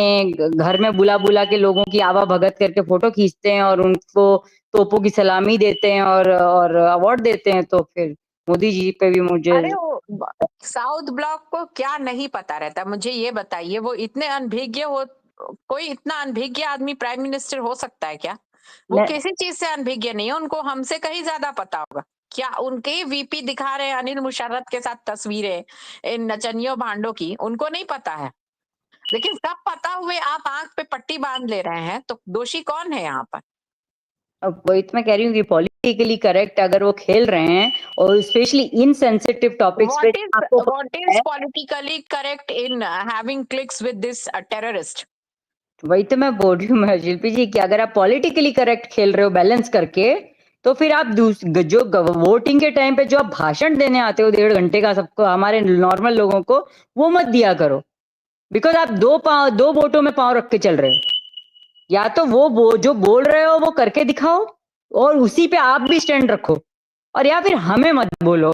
घर में बुला बुला के लोगों की आवा भगत करके फोटो खींचते हैं और उनको तोपों की सलामी देते हैं और अवार्ड देते हैं, तो फिर मोदी जी पे भी मुझे अरे वो साउथ ब्लॉक को क्या नहीं पता रहता, मुझे ये बताइए। वो इतने अनभिज्ञ हो, कोई इतना अनभिज्ञ आदमी प्राइम मिनिस्टर हो सकता है क्या? वो किसी चीज से अनभिज्ञ नहीं है, उनको हमसे कहीं ज्यादा पता होगा। क्या उनके वीपी दिखा रहे हैं अनिल मुशर्रफ के साथ तस्वीरें इन नचनियों भांडों की, उनको नहीं पता है? लेकिन सब पता हुए आप आंख पे पट्टी बांध ले रहे हैं, तो दोषी कौन है यहाँ पर? अब वही तो मैं कह रही हूँ कि पॉलिटिकली करेक्ट अगर वो खेल रहे हैं और स्पेशली इन सेंसिटिव टॉपिक्स पे आपको What is politically correct in having clicks with this terrorist? वही तो मैं बोल रही हूँ मैं शिल्पी जी कि अगर आप पॉलिटिकली करेक्ट खेल रहे हो बैलेंस करके, तो फिर आप जो वोटिंग के टाइम पे जो आप भाषण देने आते हो 1.5 घंटे का सबको, हमारे नॉर्मल लोगों को, वो मत दिया करो। बिकॉज आप दो वोटों में पांव रख के चल रहे हो। या तो वो जो बोल रहे हो वो करके दिखाओ और उसी पे आप भी स्टैंड रखो, और या फिर हमें मत बोलो,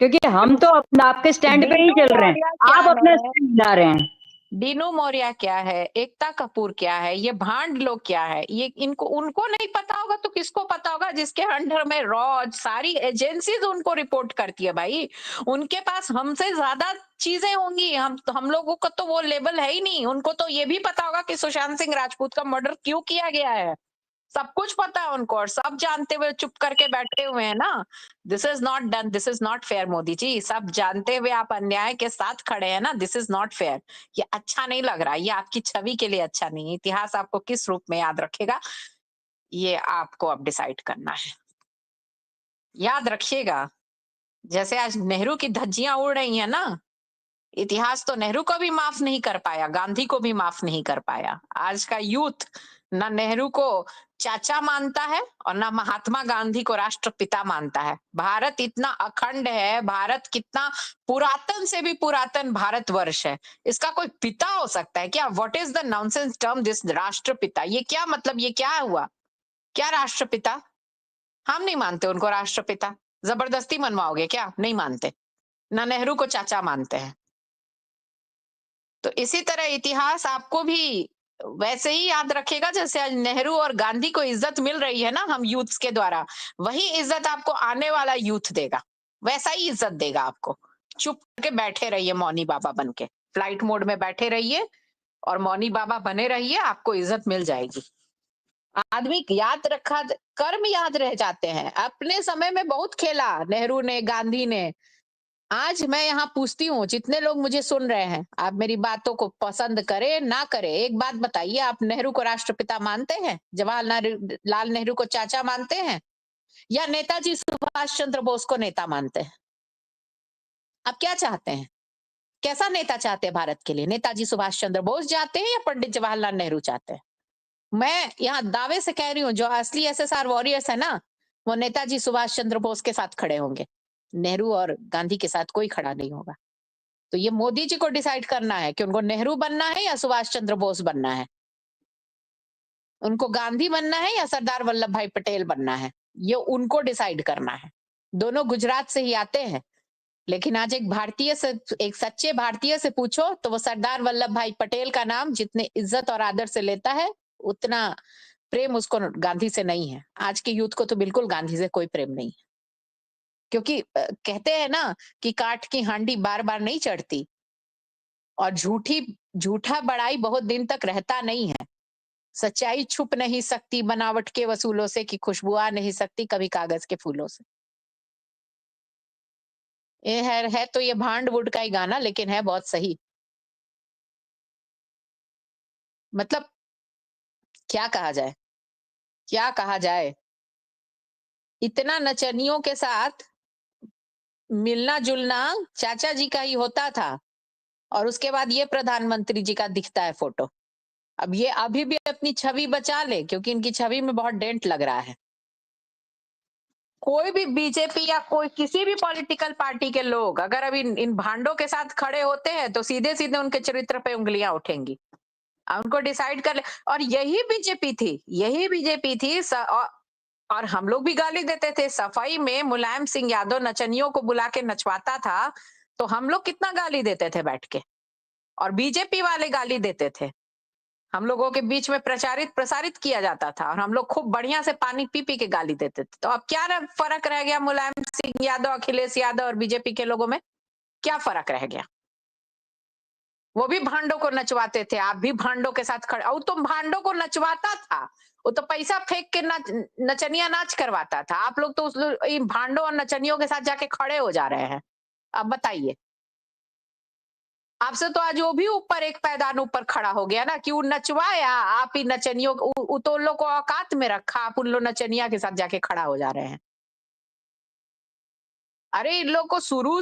क्योंकि हम तो अपना आपके स्टैंड पे ही चल रहे हैं, आप अपना स्टैंड ला रहे हैं। दीनू मौर्य क्या है, एकता कपूर क्या है, ये भांड लोग क्या है, ये इनको उनको नहीं पता होगा तो किसको पता होगा? जिसके अंडर में रॉ सारी एजेंसीज उनको रिपोर्ट करती है भाई, उनके पास हमसे ज्यादा चीजें होंगी। हम लोगों को तो वो लेवल है ही नहीं। उनको तो ये भी पता होगा कि सुशांत सिंह राजपूत का मर्डर क्यों किया गया है, सब कुछ पता है उनको, और सब जानते हुए चुप करके बैठे हुए हैं ना। This is not done, this is not fair Modi ji. सब जानते हुए आप अन्याय के साथ खड़े हैं ना, दिस इज नॉट फेयर। ये अच्छा नहीं लग रहा, ये आपकी छवि के लिए अच्छा नहीं है। इतिहास आपको किस रूप में याद रखेगा, ये आपको अब डिसाइड करना है। याद रखिएगा, जैसे आज नेहरू की धज्जियां उड़ रही हैं ना, इतिहास तो नेहरू को भी माफ नहीं कर पाया, गांधी को भी माफ नहीं कर पाया। आज का यूथ ना नेहरू को चाचा मानता है और ना महात्मा गांधी को राष्ट्रपिता मानता है। भारत इतना अखंड है, भारत कितना पुरातन से भी पुरातन भारतवर्ष है, इसका कोई पिता हो सकता है क्या? What is the nonsense term this राष्ट्रपिता? ये क्या मतलब, ये क्या हुआ? क्या राष्ट्रपिता? हम नहीं मानते उनको राष्ट्रपिता। जबरदस्ती मनवाओगे क्या? नहीं मानते। ना नेहरू को चाचा मानते हैं। तो इसी तरह इतिहास आपको भी वैसे ही याद रखेगा जैसे आज नेहरू और गांधी को इज्जत मिल रही है ना हम यूथ्स के द्वारा, वही इज्जत आपको आने वाला यूथ देगा, वैसा ही इज्जत देगा आपको। चुप करके बैठे रहिए मौनी बाबा बन के, फ्लाइट मोड में बैठे रहिए और मौनी बाबा बने रहिए, आपको इज्जत मिल जाएगी। आदमी याद रखा, कर्म याद रह जाते हैं। अपने समय में बहुत खेला नेहरू ने, गांधी ने। आज मैं यहाँ पूछती हूँ, जितने लोग मुझे सुन रहे हैं, आप मेरी बातों को पसंद करे ना करे, एक बात बताइए, आप नेहरू को राष्ट्रपिता मानते हैं, जवाहरलाल नेहरू को चाचा मानते हैं, या नेताजी सुभाष चंद्र बोस को नेता मानते हैं? आप क्या चाहते हैं? कैसा नेता चाहते हैं भारत के लिए? नेताजी सुभाष चंद्र बोस चाहते हैं या पंडित जवाहरलाल नेहरू चाहते हैं? मैं यहाँ दावे से कह रही हूँ, जो असली एसएसआर वॉरियर्स है ना, वो नेताजी सुभाष चंद्र बोस के साथ खड़े होंगे, नेहरू और गांधी के साथ कोई खड़ा नहीं होगा। तो ये मोदी जी को डिसाइड करना है कि उनको नेहरू बनना है या सुभाष चंद्र बोस बनना है। उनको गांधी बनना है या सरदार वल्लभ भाई पटेल बनना है, ये उनको डिसाइड करना है। दोनों गुजरात से ही आते हैं, लेकिन आज एक भारतीय से, एक सच्चे भारतीय से पूछो तो वो सरदार वल्लभ भाई पटेल का नाम जितने इज्जत और आदर से लेता है, उतना प्रेम उसको गांधी से नहीं है। आज के यूथ को तो बिल्कुल गांधी से कोई प्रेम नहीं है, क्योंकि कहते हैं ना कि काठ की हांडी बार बार नहीं चढ़ती, और झूठा बड़ाई बहुत दिन तक रहता नहीं है। सच्चाई छुप नहीं सकती बनावट के वसूलों से, कि खुशबू आ नहीं सकती कभी कागज के फूलों से। ये है तो ये भांड वुड का ही गाना, लेकिन है बहुत सही। मतलब क्या कहा जाए, क्या कहा जाए। इतना नचनियों के साथ मिलना जुलना चाचा जी का ही होता था, और उसके बाद ये प्रधानमंत्री जी का दिखता है फोटो। अब ये अभी भी अपनी छवि बचा ले, क्योंकि इनकी छवि में बहुत डेंट लग रहा है। कोई भी बीजेपी या कोई किसी भी पॉलिटिकल पार्टी के लोग अगर अभी इन भांडों के साथ खड़े होते हैं तो सीधे सीधे उनके चरित्र पे उंगलियां उठेंगी। उनको डिसाइड कर ले। और यही बीजेपी थी और हम लोग भी गाली देते थे। सफाई में मुलायम सिंह यादव नचनियों को बुला के नचवाता था, तो हम लोग कितना गाली देते थे बैठ के, और बीजेपी वाले गाली देते थे। हम लोगों के बीच में प्रसारित किया जाता था, और हम लोग खूब बढ़िया से पानी पी पी के गाली देते थे। तो अब क्या फर्क रह गया मुलायम सिंह यादव, अखिलेश यादव और बीजेपी के लोगों में? क्या फर्क रह गया? वो भी भांडों को नचवाते थे, आप भी भांडों के साथ खड़े। और तुम भांडों को नचवाता था, वो तो पैसा फेंक के नचनिया नाच करवाता था। आप लोग तो इन भांडों और नचनियों के साथ जाके खड़े हो जा रहे हैं। अब बताइए, आपसे तो आज वो भी ऊपर एक पैदान ऊपर खड़ा हो गया ना, कि वो नचवाया, आप ही नचनियों तो उन लोग को औकात में रखा, आप उन लोग नचनिया के साथ जाके खड़ा हो जा रहे हैं। अरे इन लोग को शुरू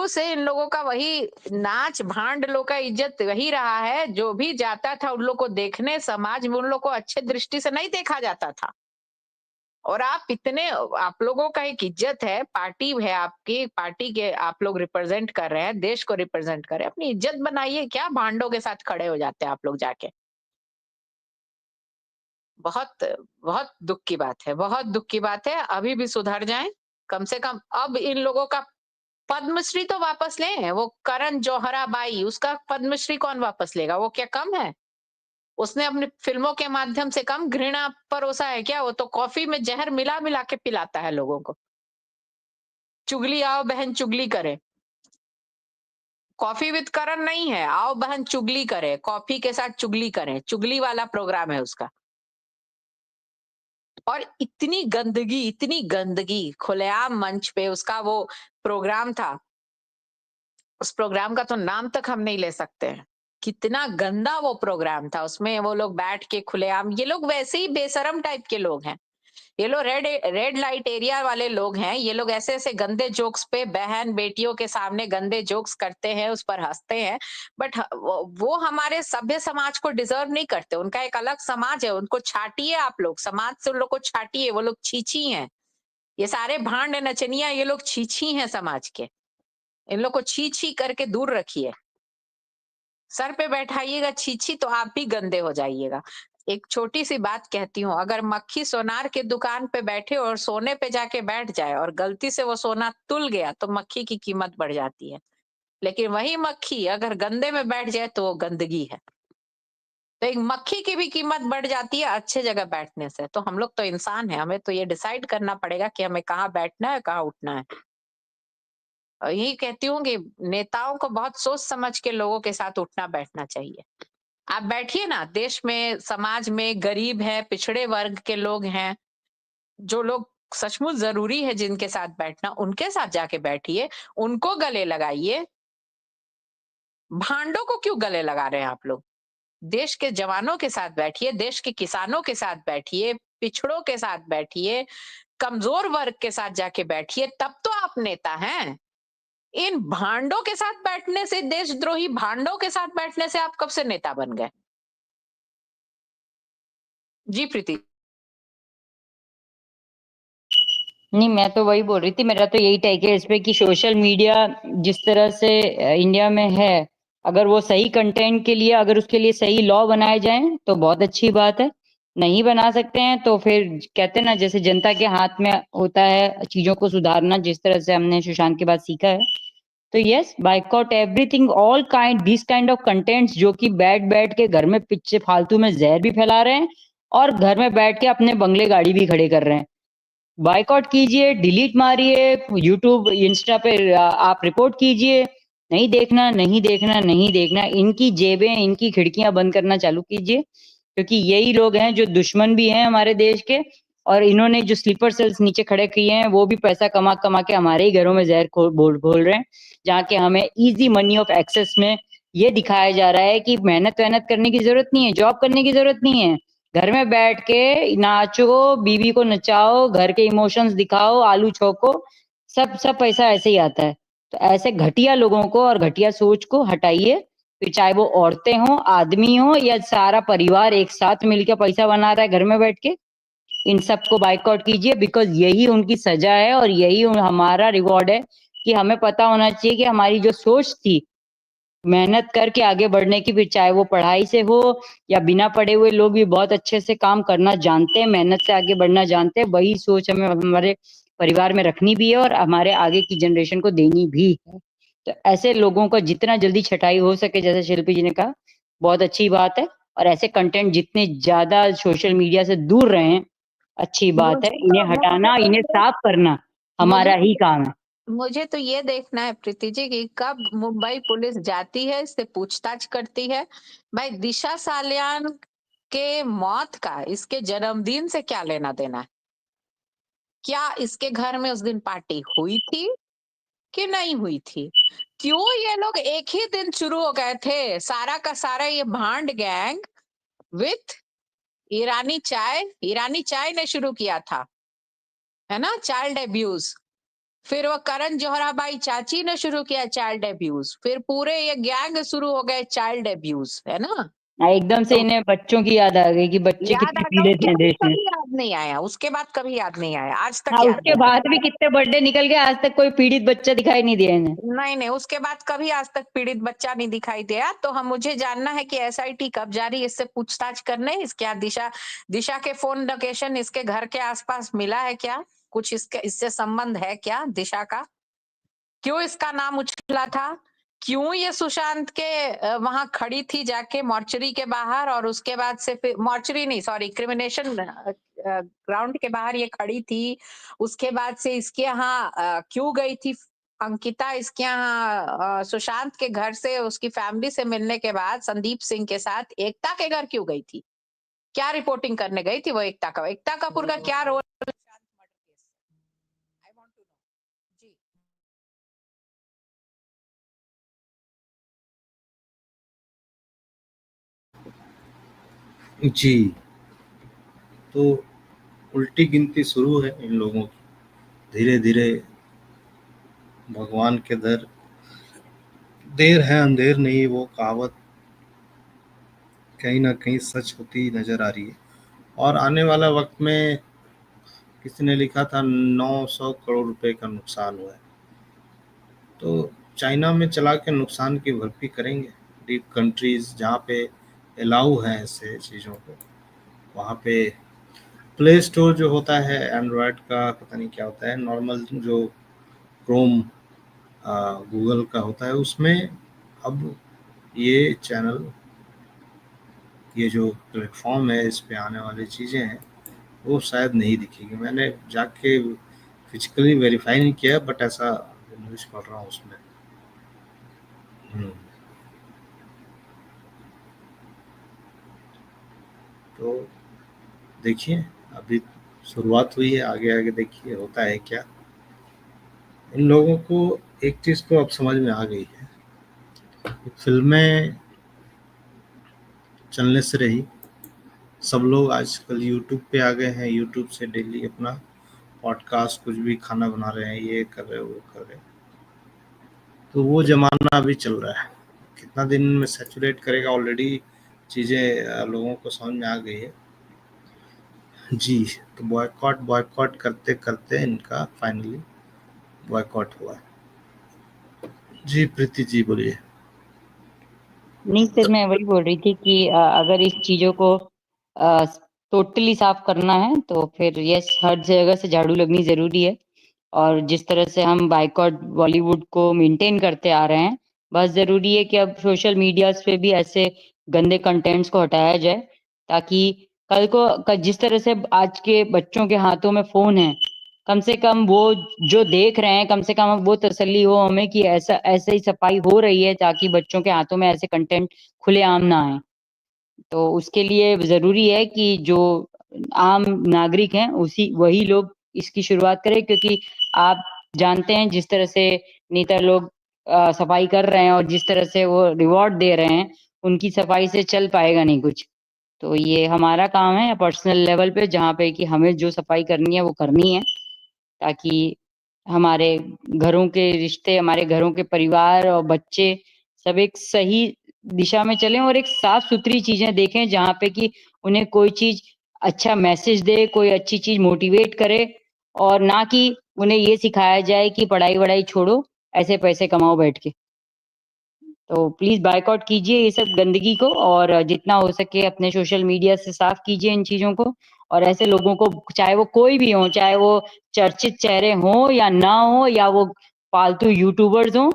से इन लोगों का वही नाच भांड लोग का इज्जत वही रहा है। जो भी जाता था उन लोग को देखने, समाज में उन लोग को अच्छे दृष्टि से नहीं देखा जाता था। और आप लोगों का एक इज्जत है, पार्टी है आपकी, पार्टी के आप लोग रिप्रेजेंट कर रहे हैं, देश को रिप्रेजेंट कर रहे हैं, अपनी इज्जत बनाइए। क्या भांडों के साथ खड़े हो जाते हैं आप लोग जाके? बहुत बहुत दुख की बात है, बहुत दुख की बात है। अभी भी सुधर जाएं कम से कम। अब इन लोगों का पद्मश्री तो वापस लें। वो करण जौहरा बाई, उसका पद्मश्री कौन वापस लेगा? वो क्या कम है? उसने अपनी फिल्मों के माध्यम से कम घृणा परोसा है क्या? वो तो कॉफी में जहर मिला मिला के पिलाता है लोगों को। चुगली, आओ बहन चुगली करे। कॉफी विद करण नहीं है, आओ बहन चुगली करे, कॉफी के साथ चुगली करें, चुगली वाला प्रोग्राम है उसका। और इतनी गंदगी खुलेआम मंच पे उसका वो प्रोग्राम था। उस प्रोग्राम का तो नाम तक हम नहीं ले सकते हैं। कितना गंदा वो प्रोग्राम था। उसमें वो लोग बैठ के खुलेआम, ये लोग वैसे ही बेशरम टाइप के लोग हैं। ये लोग रेड लाइट एरिया वाले लोग हैं। ये लोग ऐसे ऐसे गंदे जोक्स पे बहन बेटियों के सामने गंदे जोक्स करते हैं, उस पर हंसते हैं। बट वो हमारे सभ्य समाज को डिजर्व नहीं करते। उनका एक अलग समाज है, उनको छाटिए आप लोग, समाज से उन लोग को छाटिए। वो लोग छीछी हैं। ये सारे भांड नचनिया, ये लोग छीछी हैं समाज के। इन लोग को छी छी करके दूर रखिए। सर पे बैठाइएगा छी तो आप भी गंदे हो जाइएगा। एक छोटी सी बात कहती हूँ, अगर मक्खी सोनार के दुकान पे बैठे और सोने पे जाके बैठ जाए और गलती से वो सोना तुल गया तो मक्खी की कीमत बढ़ जाती है। लेकिन वही मक्खी अगर गंदे में बैठ जाए तो वो गंदगी है। तो एक मक्खी की भी कीमत बढ़ जाती है अच्छे जगह बैठने से। तो हम लोग तो इंसान है, हमें तो ये डिसाइड करना पड़ेगा कि हमें कहाँ बैठना है, कहाँ उठना है। यही कहती हूँ कि नेताओं को बहुत सोच समझ के लोगों के साथ उठना बैठना चाहिए। आप बैठिए ना, देश में समाज में गरीब है, पिछड़े वर्ग के लोग हैं, जो लोग सचमुच जरूरी है जिनके साथ बैठना, उनके साथ जाके बैठिए, उनको गले लगाइए। भांडों को क्यों गले लगा रहे हैं आप लोग? देश के जवानों के साथ बैठिए, देश के किसानों के साथ बैठिए, पिछड़ों के साथ बैठिए, कमजोर वर्ग के साथ जाके बैठिए, तब तो आप नेता हैं। इन भांडों के साथ बैठने से, देशद्रोही भांडों के साथ बैठने से आप कब से नेता बन गए? जी प्रीति। नहीं, मैं तो वही बोल रही थी, मेरा तो यही टेक है इस पे कि सोशल मीडिया जिस तरह से इंडिया में है, अगर वो सही कंटेंट के लिए, अगर उसके लिए सही लॉ बनाए जाएं तो बहुत अच्छी बात है। नहीं बना सकते हैं तो फिर कहते हैं ना, जैसे जनता के हाथ में होता है चीजों को सुधारना, जिस तरह से हमने सुशांत के बाद सीखा है। तो yes, boycott everything, all kind, this kind of contents जो कि बैठ के घर में पीछे फालतू में जहर भी फैला रहे हैं और घर में बैठ के अपने बंगले गाड़ी भी खड़े कर रहे हैं। बाइकआउट कीजिए, डिलीट मारिए, यूट्यूब इंस्टा पे आप रिपोर्ट कीजिए। नहीं देखना, नहीं देखना, नहीं देखना। इनकी जेबें, इनकी खिड़कियां बंद करना चालू कीजिए, क्योंकि यही लोग हैं जो दुश्मन भी हैं हमारे देश के। और इन्होंने जो स्लीपर सेल्स नीचे खड़े किए हैं वो भी पैसा कमा कमा के हमारे ही घरों में जहर घोल रहे हैं, जहाँ के हमें इजी मनी ऑफ एक्सेस में ये दिखाया जा रहा है कि मेहनत वहनत करने की जरूरत नहीं है, जॉब करने की जरूरत नहीं है, घर में बैठ के नाचो, बीवी को नचाओ, घर के इमोशंस दिखाओ, आलू छोको, सब सब पैसा ऐसे ही आता है। तो ऐसे घटिया लोगों को और घटिया सोच को हटाइए। फिर चाहे वो औरतें हों, आदमी हो, या सारा परिवार एक साथ मिलकर पैसा बना रहा है घर में बैठ के, इन सबको बाइकआउट कीजिए। बिकॉज यही उनकी सजा है और यही हमारा रिवॉर्ड है कि हमें पता होना चाहिए कि हमारी जो सोच थी मेहनत करके आगे बढ़ने की, फिर चाहे वो पढ़ाई से हो या बिना पढ़े हुए लोग भी बहुत अच्छे से काम करना जानते हैं, मेहनत से आगे बढ़ना जानते हैं, वही सोच हमें हमारे परिवार में रखनी भी है और हमारे आगे की जनरेशन को देनी भी है। तो ऐसे लोगों को जितना जल्दी छटाई हो सके, जैसे शिल्पी जी ने कहा, बहुत अच्छी बात है। और ऐसे कंटेंट जितने ज्यादा सोशल मीडिया से दूर रहें, अच्छी बात है। इन्हें हटाना, इन्हें साफ करना हमारा मुझे ही काम है। मुझे तो ये देखना है प्रीति जी कि कब मुंबई पुलिस जाती है, इससे पूछताछ करती है। भाई दिशा सालियान के मौत का इसके जन्मदिन से क्या लेना देना है? क्या इसके घर में उस दिन पार्टी हुई थी कि नहीं हुई थी? क्यों ये लोग एक ही दिन शुरू हो गए थे, सारा का सारा ये भांड गैंग विथ ईरानी चाय ने शुरू किया था, है ना, चाइल्ड अब्यूज। फिर वो करण जोहराबाई चाची ने शुरू किया चाइल्ड अब्यूज, फिर पूरे ये गैंग शुरू हो गए चाइल्ड अब्यूज, है ना। एकदम से तो इन्हें बच्चों की याद आ गई कि बच्चे याद कितने आ गया, पीड़ित उसके हैं बाद देश में। कभी याद नहीं आया, उसके बाद कभी याद नहीं आया, आज तक हाँ, याद उसके नहीं बाद आया। भी कितने बर्थडे निकल गए, आज तक कोई पीड़ित बच्चा दिखाई नहीं दिया इन्हें। नहीं नहीं, उसके बाद कभी आज तक पीड़ित बच्चा नहीं दिखाई दिया। तो हम, मुझे जानना है कि एसआईटी कब जा रही है इससे पूछताछ करने। इसके यहाँ दिशा के फोन लोकेशन इसके घर के आसपास मिला है क्या? कुछ इसके इससे संबंध है क्या दिशा का? क्यों इसका नाम उछला था? क्यों ये सुशांत के वहां खड़ी थी जाके मॉर्चरी के बाहर, और उसके बाद से फिर मॉर्चरी नहीं, सॉरी, क्रिमिनेशन ग्राउंड के बाहर ये खड़ी थी। उसके बाद से इसके यहाँ क्यों गई थी अंकिता इसके यहाँ सुशांत के घर से उसकी फैमिली से मिलने के बाद संदीप सिंह के साथ एकता के घर क्यों गई थी? क्या रिपोर्टिंग करने गई थी वो एकता कपूर का क्या role? I want to know जी। जी, तो उल्टी गिनती शुरू है इन लोगों की। धीरे धीरे भगवान के दर देर है अंधेर नहीं, वो कहावत कहीं ना कहीं सच होती नजर आ रही है। और आने वाला वक्त में, किसी ने लिखा था 900 करोड़ रुपए का नुकसान हुआ है, तो चाइना में चला के नुकसान की भरपाई करेंगे। डीप कंट्रीज जहाँ पे अलाउ है ऐसे चीज़ों को, वहाँ पे प्ले स्टोर जो होता है एंड्रॉयड का, पता नहीं क्या होता है, नॉर्मल जो क्रोम गूगल का होता है, उसमें अब ये चैनल, ये जो प्लेटफॉर्म है, इस पे आने वाली चीज़ें हैं वो शायद नहीं दिखेगी। मैंने जाके फिजिकली वेरीफाई नहीं किया, बट ऐसा न्यूज़ पढ़ रहा हूँ उसमें। तो देखिए, अभी शुरुआत हुई है, आगे आगे देखिए होता है क्या। इन लोगों को एक चीज़ तो अब समझ में आ गई है कि फिल्में चलने से रही, सब लोग आजकल यूट्यूब पे आ गए हैं, यूट्यूब से डेली अपना पॉडकास्ट, कुछ भी खाना बना रहे हैं, ये कर रहे हैं, वो कर रहे हैं। तो वो ज़माना अभी चल रहा है, कितना दिन में सैचुरेट करेगा, ऑलरेडी चीज़ें लोगों को समझ में आ गई है। जी, तो बॉयकॉट बॉयकॉट करते करते इनका फाइनली बॉयकॉट हुआ। जी प्रीति जी, बोलिए। नहीं सर, मैं वही बोल रही थी कि अगर इस चीजों को टोटली साफ करना है तो फिर यस, हर जगह से झाड़ू लगनी जरूरी है। और जिस तरह से हम बाइकॉट बॉलीवुड को मेंटेन करते आ रहे हैं, बस जरूरी है कि अब सोशल मीडियाज पे भी ऐसे गंदे कंटेंट्स को हटाया जाए, ताकि कल को जिस तरह से आज के बच्चों के हाथों में फोन है, कम से कम वो जो देख रहे हैं, कम से कम वो तसल्ली हो हमें कि ऐसा ऐसे ही सफाई हो रही है, ताकि बच्चों के हाथों में ऐसे कंटेंट खुलेआम ना आए। तो उसके लिए ज़रूरी है कि जो आम नागरिक हैं, वही लोग इसकी शुरुआत करें, क्योंकि आप जानते हैं जिस तरह से नेता लोग सफाई कर रहे हैं और जिस तरह से वो रिवॉर्ड दे रहे हैं, उनकी सफाई से चल पाएगा नहीं कुछ। तो ये हमारा काम है पर्सनल लेवल पे, जहाँ पे कि हमें जो सफाई करनी है वो करनी है, ताकि हमारे घरों के रिश्ते, हमारे घरों के परिवार और बच्चे सब एक सही दिशा में चलें और एक साफ-सुथरी चीज़ें देखें, जहाँ पे कि उन्हें कोई चीज़ अच्छा मैसेज दे, कोई अच्छी चीज़ मोटिवेट करे, और ना कि उन्हें ये सिखाया जाए कि पढ़ाई-वढ़ाई छोड़ो, ऐसे पैसे कमाओ बैठ के। तो प्लीज़ बायकॉट कीजिए ये सब गंदगी को, और जितना हो सके अपने सोशल मीडिया से साफ कीजिए इन चीज़ों को। और ऐसे लोगों को, चाहे वो कोई भी हों, चाहे वो चर्चित चेहरे हों या ना हों, या वो फालतू यूट्यूबर्स हों,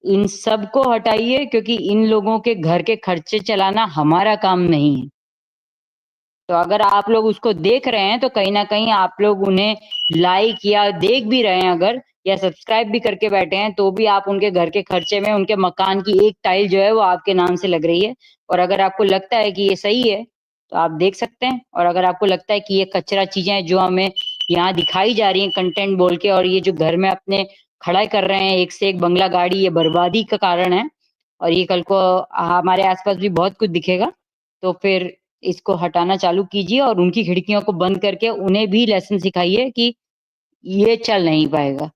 इन सबको हटाइए, क्योंकि इन लोगों के घर के खर्चे चलाना हमारा काम नहीं है। तो अगर आप लोग उसको देख रहे हैं, तो कहीं न कहीं आप लोग उन्हें लाइक या देख भी रहे हैं अगर, या सब्सक्राइब भी करके बैठे हैं, तो भी आप उनके घर के खर्चे में उनके मकान की एक टाइल जो है वो आपके नाम से लग रही है। और अगर आपको लगता है कि ये सही है, तो आप देख सकते हैं, और अगर आपको लगता है कि ये कचरा चीज़ें हैं जो हमें यहाँ दिखाई जा रही हैं कंटेंट बोल के, और ये जो घर में अपने खड़ा कर रहे हैं एक से एक बंगला गाड़ी, ये बर्बादी का कारण है, और ये कल को हमारे आस-पास भी बहुत कुछ दिखेगा। तो फिर इसको हटाना चालू कीजिए और उनकी खिड़कियों को बंद करके उन्हें भी लेसन सिखाइए कि ये चल नहीं पाएगा।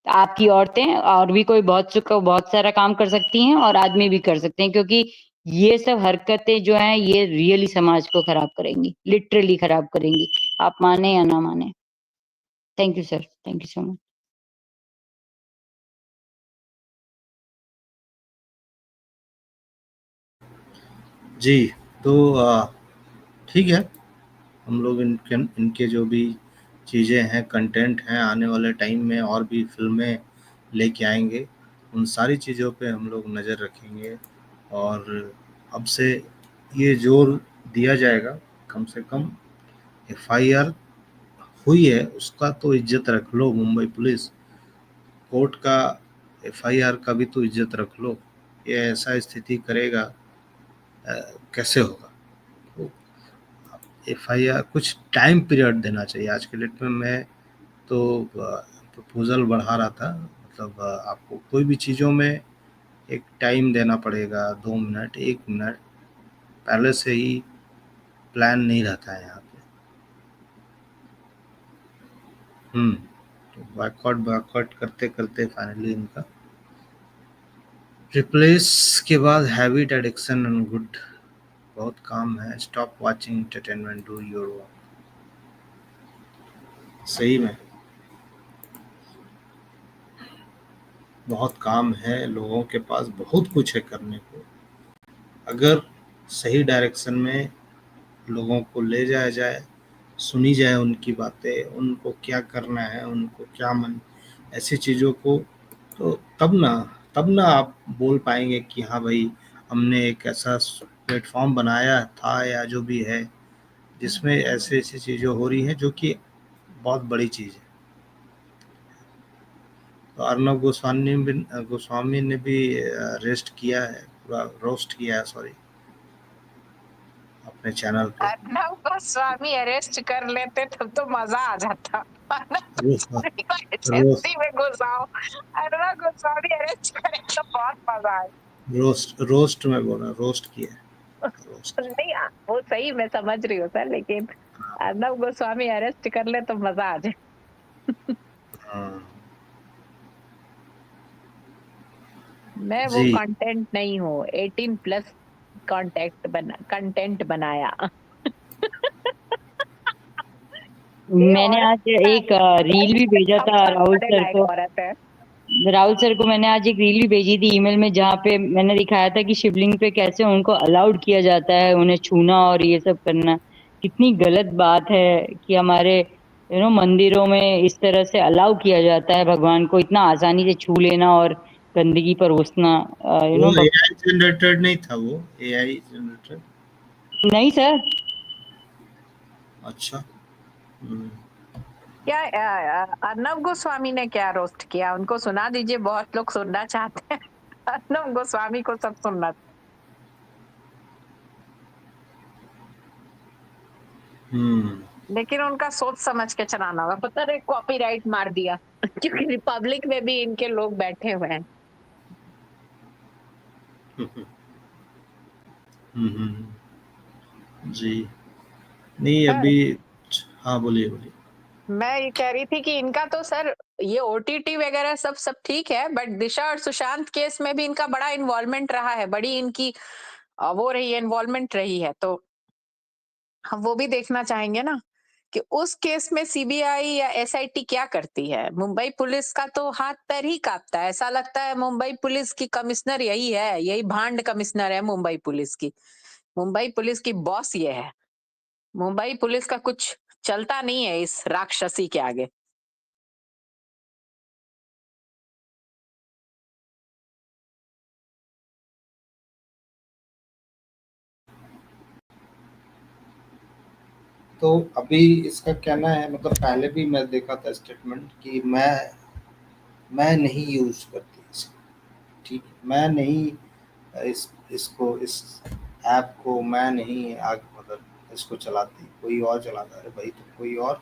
आपकी औरतें और भी कोई बहुत सारा काम कर सकती हैं, और आदमी भी कर सकते हैं, क्योंकि ये सब हरकतें जो हैं ये रियली समाज को खराब करेंगी, लिटरली खराब करेंगी, आप माने या ना माने। Thank you sir, thank you so much. जी, तो ठीक है, हम लोग इनके जो भी चीज़ें हैं, कंटेंट हैं, आने वाले टाइम में और भी फ़िल्में लेके आएँगे। उन सारी चीज़ों पे हम लोग नज़र रखेंगे, और अब से ये ज़ोर दिया जाएगा, कम से कम एफआईआर हुई है उसका तो इज़्ज़त रख लो। मुंबई पुलिस, कोर्ट का एफआईआर का भी तो इज़्ज़त रख लो। ये ऐसा स्थिति करेगा, कैसे होगा? तो एफआईआर कुछ टाइम पीरियड देना चाहिए। आज के डेट में मैं तो प्रपोज़ल बढ़ा रहा था, मतलब आपको कोई भी चीज़ों में एक टाइम देना पड़ेगा, 2 मिनट, 1 मिनट, पहले से ही प्लान नहीं रहता है यहाँ पे। तो बॉयकॉट करते-करते फाइनली इनका रिप्लेस के बाद हैबिट, एडिक्शन एंड गुड, बहुत काम है। Stop watching entertainment, do your work. सही में बहुत काम है, लोगों के पास बहुत कुछ है करने को। अगर सही डायरेक्शन में लोगों को ले जाया जाए, सुनी जाए उनकी बातें, उनको क्या करना है, उनको क्या मन, ऐसी चीज़ों को, तो तब ना आप बोल पाएंगे कि हाँ भाई, हमने एक ऐसा प्लेटफॉर्म बनाया था या जो भी है, जिसमें ऐसी ऐसी चीज़ें हो रही हैं जो कि बहुत बड़ी चीज़ है। तो अर्नब गोस्वामी ने भी रेस्ट किया है, पूरा रोस्ट किया है, सॉरी, अपने चैनल पे। अर्नब गोस्वामी अरेस्ट कर लेते तब तो मजा आ जाता। रोस्ट में घुसाओ, अर्नब गोस्वामी अरेस्ट करे तो बहुत मजा आए। रोस्ट में बोला, रोस्ट किया है, रोस्ट। नहीं, वो सही, मैं समझ रही हूँ सर, लेकिन अर्नब गोस्वामी अरेस्ट कर ले तो मजा आ जाए। हाँ मैं वो जी, कंटेंट नहीं हूँ, 18+ कंटेंट बनाया। ये मैंने औरत आज एक रील भी भेजा था राहुल सर को। औरत है। राहुल सर को मैंने आज एक रील भी भेजी थी ईमेल में, जहाँ पे मैंने दिखाया था कि शिवलिंग पे कैसे उनको अलाउड किया जाता है उन्हें छूना और ये सब करना। कितनी गलत बात है कि हमारे मंदिरों में इस तरह से अलाउ किया जाता है भगवान को इतना आसानी से छू लेना और गंदगी परोसना। वो एआई जनरेटेड नहीं था, वो एआई जनरेटेड नहीं सर। अच्छा। क्या अर्नब गोस्वामी ने क्या रोस्ट किया, उनको सुना दीजिए, बहुत लोग सुनना चाहते हैं। अर्नब गोस्वामी को सब सुनना। लेकिन उनका सोच समझ के चलाना होगा, पता नहीं कॉपीराइट मार दिया क्योंकि रिपब्लिक में भी इनके लोग बैठे हुए हैं। जी नहीं अभी। हाँ बोलिए बोलिए। मैं ये कह रही थी कि इनका तो सर ये ओटीटी वगैरह सब ठीक है, बट दिशा और सुशांत केस में भी इनका बड़ा इन्वॉल्वमेंट रहा है, बड़ी इनकी वो रही है, इन्वॉल्वमेंट रही है। तो हम वो भी देखना चाहेंगे ना कि उस केस में सीबीआई या एसआईटी क्या करती है। मुंबई पुलिस का तो हाथ पैर ही कांपता है, ऐसा लगता है मुंबई पुलिस की कमिश्नर यही है, यही भांड कमिश्नर है मुंबई पुलिस की। मुंबई पुलिस की बॉस ये है। मुंबई पुलिस का कुछ चलता नहीं है इस राक्षसी के आगे। तो अभी इसका कहना है, मतलब पहले भी मैं देखा था स्टेटमेंट कि मैं नहीं यूज करती इसको, ठीक है, मैं नहीं इसको इस ऐप को मैं नहीं मतलब इसको चलाती, कोई और चलाता है। भाई तो कोई और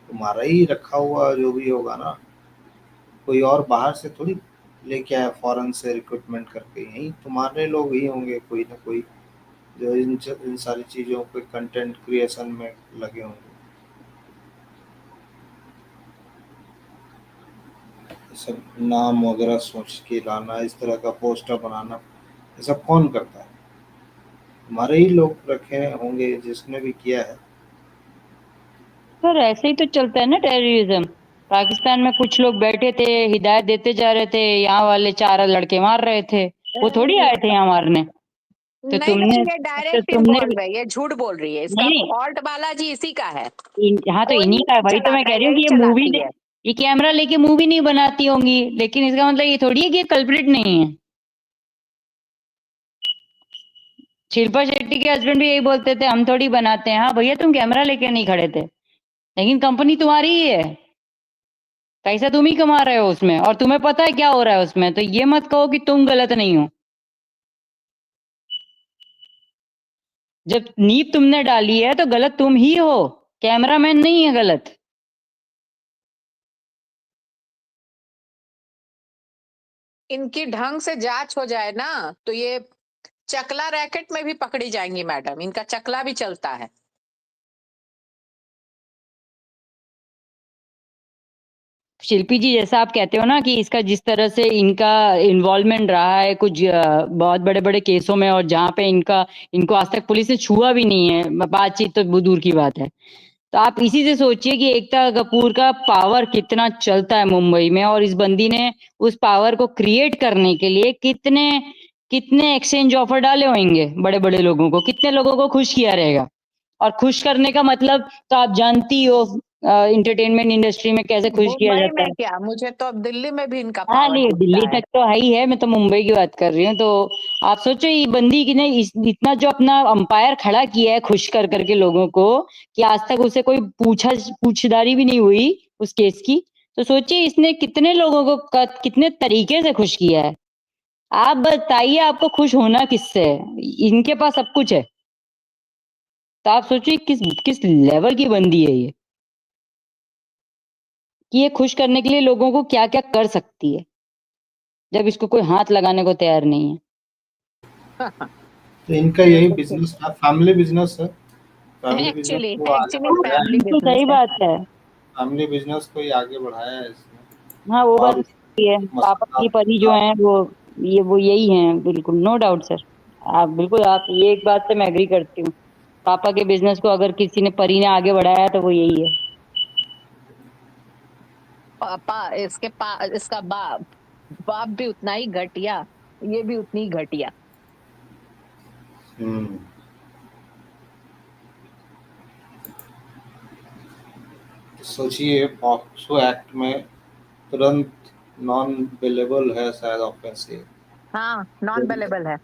तुम्हारा ही रखा हुआ जो भी होगा ना, कोई और बाहर से थोड़ी लेके आया फॉरेन से रिक्रूटमेंट करके, यही तुम्हारे लोग ही होंगे कोई ना कोई जो इन सारी चीज़ों पे कंटेंट क्रिएशन में लगे होंगे। सब नाम वगैरह सोच के लाना, इस तरह का पोस्टर बनाना, ये सब कौन करता है? हमारे ही लोग रखे होंगे जिसने भी किया है। सर ऐसे ही तो चलता है ना टेररिज्म। पाकिस्तान में कुछ लोग बैठे थे, हिदायत देते जा रहे थे, यहाँ वाले 4 लड़के मार रहे थे, वो थोड़ी आए थे यहाँ मारने। तो नहीं तुमने ये डायरेक्ट तुमने इन्वॉल्व है, ये झूठ बोल रही है, इसका नहीं फॉल्ट बालाजी इसी का है। हाँ तो कोई इन्हीं का, नहीं वही तो मैं चलाता कह है, रही हूँ यही कि ये मूवी चलाती है। ये कैमरा लेके मूवी नहीं बनाती होंगी, लेकिन इसका मतलब ये थोड़ी है कि ये कल्प्रिट नहीं है। शिल्पा शेट्टी के हस्बैंड भी यही बोलते थे, हम थोड़ी बनाते हैं। हाँ भैया तुम कैमरा लेके नहीं खड़े थे, लेकिन कंपनी तुम्हारी ही है, पैसा तुम ही कमा रहे हो उसमें, और तुम्हें पता है क्या हो रहा है उसमें। तो ये मत कहो कि तुम गलत नहीं हो। जब नींव तुमने डाली है तो गलत तुम ही हो, कैमरामैन नहीं है गलत। इनकी ढंग से जांच हो जाए ना तो ये चकला रैकेट में भी पकड़ी जाएंगी मैडम, इनका चकला भी चलता है। शिल्पी जी जैसा आप कहते हो ना कि इसका जिस तरह से इनका इन्वॉल्वमेंट रहा है कुछ बहुत बड़े बड़े केसों में, और जहाँ पे इनको आज तक पुलिस ने छुआ भी नहीं है, बातचीत तो दूर की बात है। तो आप इसी से सोचिए कि एकता कपूर का पावर कितना चलता है मुंबई में, और इस बंदी ने उस पावर को क्रिएट करने के लिए कितने कितने एक्सचेंज ऑफर डाले होंगे बड़े बड़े लोगों को, कितने लोगों को खुश किया रहेगा। और खुश करने का मतलब तो आप जानती हो इंटरटेनमेंट इंडस्ट्री में कैसे खुश किया मुंबई जाता में है। क्या, मुझे तो अब दिल्ली में भी इनका हाँ पावर नहीं, दिखता दिल्ली है। तक तो है ही है, मैं तो मुंबई की बात कर रही हूँ। तो आप सोचो ये बंदी की ने इतना जो अपना अंपायर खड़ा किया है खुश कर करके लोगों को, कि आज तक उसे कोई पूछदारी भी नहीं हुई उस केस की। तो सोचिए इसने कितने लोगों को कितने तरीके से खुश किया है। आप बताइए आपको खुश होना किससे है? इनके पास सब कुछ है। तो आप सोचिए किस किस लेवल की बंदी है ये, कि ये खुश करने के लिए लोगों को क्या क्या कर सकती है, जब इसको कोई हाथ लगाने को तैयार नहीं है। तो इनका ये यही देखिए, बिजनेस था, फैमिली बिजनेस है। फैमिली बिजनेस एक्चुअली को आगे एक्चुअली बढ़ाया है। फैमिली बिल्कुल बिजनेस सही है। बात है। फैमिली बिजनेस को ही आगे बढ़ाया है इसने। हाँ वो बात और सही है, पापा मसाला की परी जो है वो यही है, बिल्कुल नो डाउट सर। आप बिल्कुल, आप ये एक बात से मैं एग्री करती हूँ। पापा के बिजनेस को अगर किसी ने परी ने आगे बढ़ाया तो वो यही है। पापा इसका बाप बाप भी उतना ही घटिया, ये भी उतनी ही घटिया। सोचिए, पॉक्सो एक्ट में तुरंत नॉन बेलेबल है शायद ऑफेंसिव। हाँ, नॉन बेलेबल है।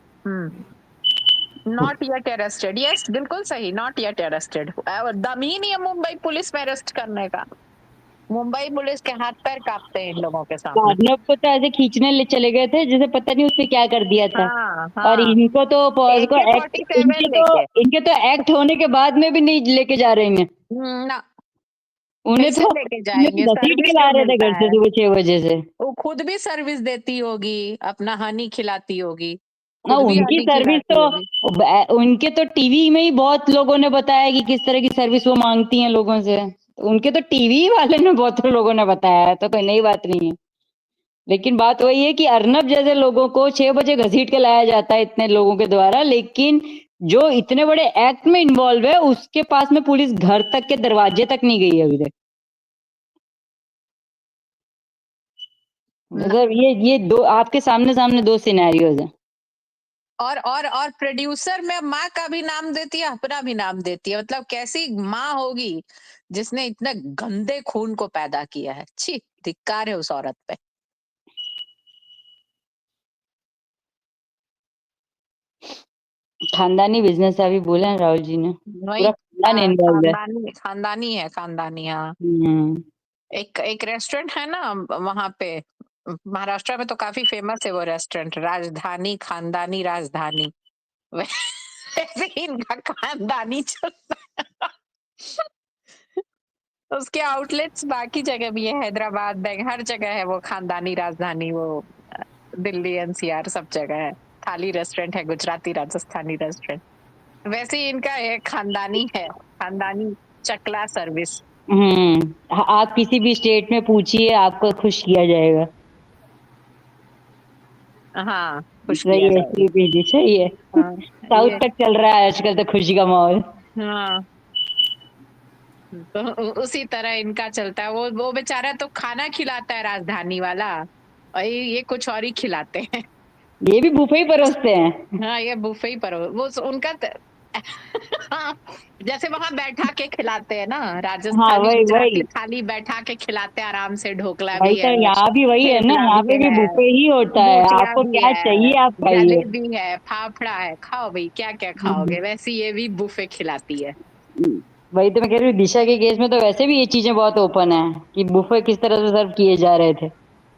नॉट येट अरेस्टेड, यस बिल्कुल सही, नॉट येट अरेस्टेड। दम ही नहीं है मुंबई पुलिस में अरेस्ट करने का। मुंबई पुलिस के हाथ पैर कांपते हैं इन लोगों के सामने। अर्नब को तो ऐसे खींचने ले चले गए थे जैसे पता नहीं उसने क्या कर दिया था। हाँ और हाँ, इनको तो AK-47 लेके। इनके तो एक्ट होने के बाद में भी नहीं लेके जा रहे हैं। ना, उन्हें कैसे तो लेके जाएंगे, घसीट के सर्विस ला जो रहे थे मिलता घर से है। सुबह 6 बजे से। वो खुद भी सर्विस देती होगी, अपना हनी खिलाती होगी, ना खुद भी उनकी हनी सर्विस खिलाती तो होगी। उनके तो टीवी में ही बहुत लोगों ने बताया कि किस तरह की सर्विस वो मांगती हैं लोगों से। उनके तो टीवी वाले ने बहुत लोगों ने बताया है, तो कोई नई बात नहीं है। लेकिन बात वही है कि अर्नब जैसे लोगों को 6 बजे घसीट के लाया जाता है इतने लोगों के द्वारा, लेकिन जो इतने बड़े एक्ट में इन्वॉल्व है उसके पास में पुलिस घर तक के दरवाजे तक नहीं गई है अभी तक। मतलब ये दो आपके सामने दो सिनेरियोज हैं। और प्रोड्यूसर में माँ का भी नाम देती है, अपना भी नाम देती है। मतलब कैसी माँ होगी जिसने इतने गंदे खून को पैदा किया है। छी, धिक्कार है उस औरत पे। खानदानी बिजनेस अभी बोला है राहुल जी ने, वही, पूरा खानदान इन्वॉल्व है। खानदानी है, खानदानी। हाँ, हम्म। एक रेस्टोरेंट है ना वहां पे, महाराष्ट्र में तो काफी फेमस है वो रेस्टोरेंट, राजधानी, खानदानी राजधानी। वैसे ही इनका खानदानी चलता है। उसके आउटलेट्स बाकी जगह भी है, हैदराबाद, बैंक, हर जगह है वो खानदानी राजधानी। वो दिल्ली NCR सब जगह है। थाली रेस्टोरेंट है, गुजराती राजस्थानी रेस्टोरेंट। वैसे ही इनका एक खानदानी है, खानदानी चकला सर्विस। आप किसी भी स्टेट में पूछिए आपको खुश किया जाएगा। हाँ, खुश सही किया है, जाएगा। सही है। हाँ, साउथ ये, का चल रहा है आजकल तो खुशी का माहौल। हाँ, तो उसी तरह इनका चलता है। वो बेचारा तो खाना खिलाता है राजधानी वाला, और ये कुछ और ही खिलाते हैं। ये भी बुफे ही परोसते हैं। हाँ, ये बुफे ही पर वो उनका हाँ, जैसे वहां बैठा के खिलाते हैं ना हाँ, राजस्थानी, वही गुजराती वही थाली बैठा के खिलाते हैं आराम से। ढोकला वही भी तो है, यहाँ भी वही है ना, थेपला यहाँ भी पे भी है, बुफे ही होता है। मोटिया आपको भी क्या है, चाहिए आप खाइए। जलेबी है, फाफड़ा है, खाओ भाई, क्या क्या हम्म, खाओगे। वैसे ये भी बुफे खिलाती है। वही तो मैं कह रही हूँ, दिशा के केस में तो वैसे भी ये चीजें बहुत ओपन है कि बुफे किस तरह से सर्व किए जा रहे थे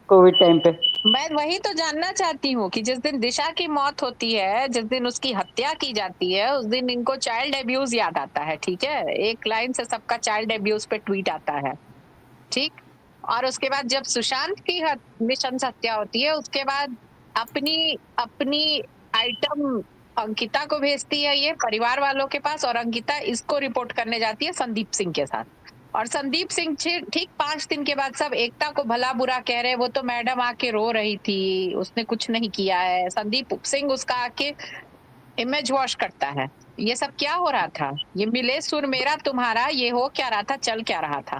कोविड टाइम पे। मैं वही तो जानना चाहती हूँ कि जिस दिन दिशा की मौत होती है, जिस दिन उसकी हत्या की जाती है, उस दिन इनको चाइल्ड एब्यूज याद आता है। ठीक है, एक लाइन से सबका चाइल्ड एब्यूज पे ट्वीट आता है। ठीक, और उसके बाद जब सुशांत की निशंस हत्या होती है, उसके बाद अपनी अपनी आइटम अंकिता को भेजती है ये परिवार वालों के पास, और अंकिता इसको रिपोर्ट करने जाती है संदीप सिंह के साथ। और संदीप सिंह ठीक 5 दिन के बाद सब एकता को भला बुरा कह रहे, वो तो मैडम आके रो रही थी, उसने कुछ नहीं किया है। संदीप सिंह उसका आके इमेज वॉश करता है। ये सब क्या हो रहा था? ये मिले सुर मेरा तुम्हारा, ये हो क्या रहा था, चल क्या रहा था?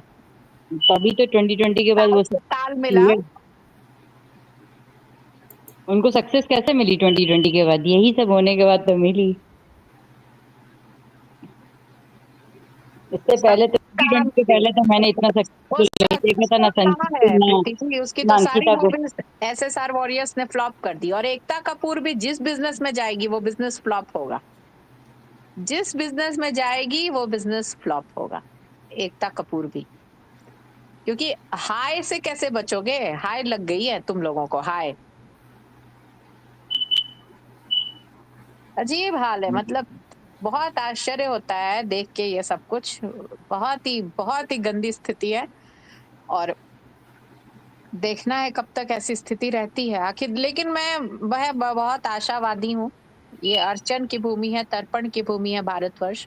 तभी तो 2020 के बाद ताल वो से सब ताल मिला। चीजें उनको सक्सेस कैसे मिली 2020 के बाद, यही सब होने के बाद तो मिली। इससे सब पहले तो कहाँ 2020 के मिली? पहले तो मैंने इतना वो सक्सेसफुल नहीं देखा था, ना कहाँ संदीप को, है ना प्रीति जी? उसकी ना तो सारी अंकिता को। मूवीज SSR वॉरियर्स ने फ्लॉप कर दी। और एकता कपूर भी जिस बिजनेस में जाएगी वो बिजनेस फ्लॉप होगा। जिस बिजनेस में जाएगी वो बिजनेस फ्लॉप होगा, एकता कपूर भी। क्योंकि हाय से कैसे बचोगे? हाय लग गई है तुम लोगों को, हाय। अजीब हाल है। मतलब बहुत आश्चर्य होता है देख के ये सब कुछ। बहुत ही गंदी स्थिति है। और देखना है कब तक ऐसी स्थिति रहती है आखिर। लेकिन मैं वह बहुत आशावादी हूँ। ये अर्चन की भूमि है, तर्पण की भूमि है भारतवर्ष।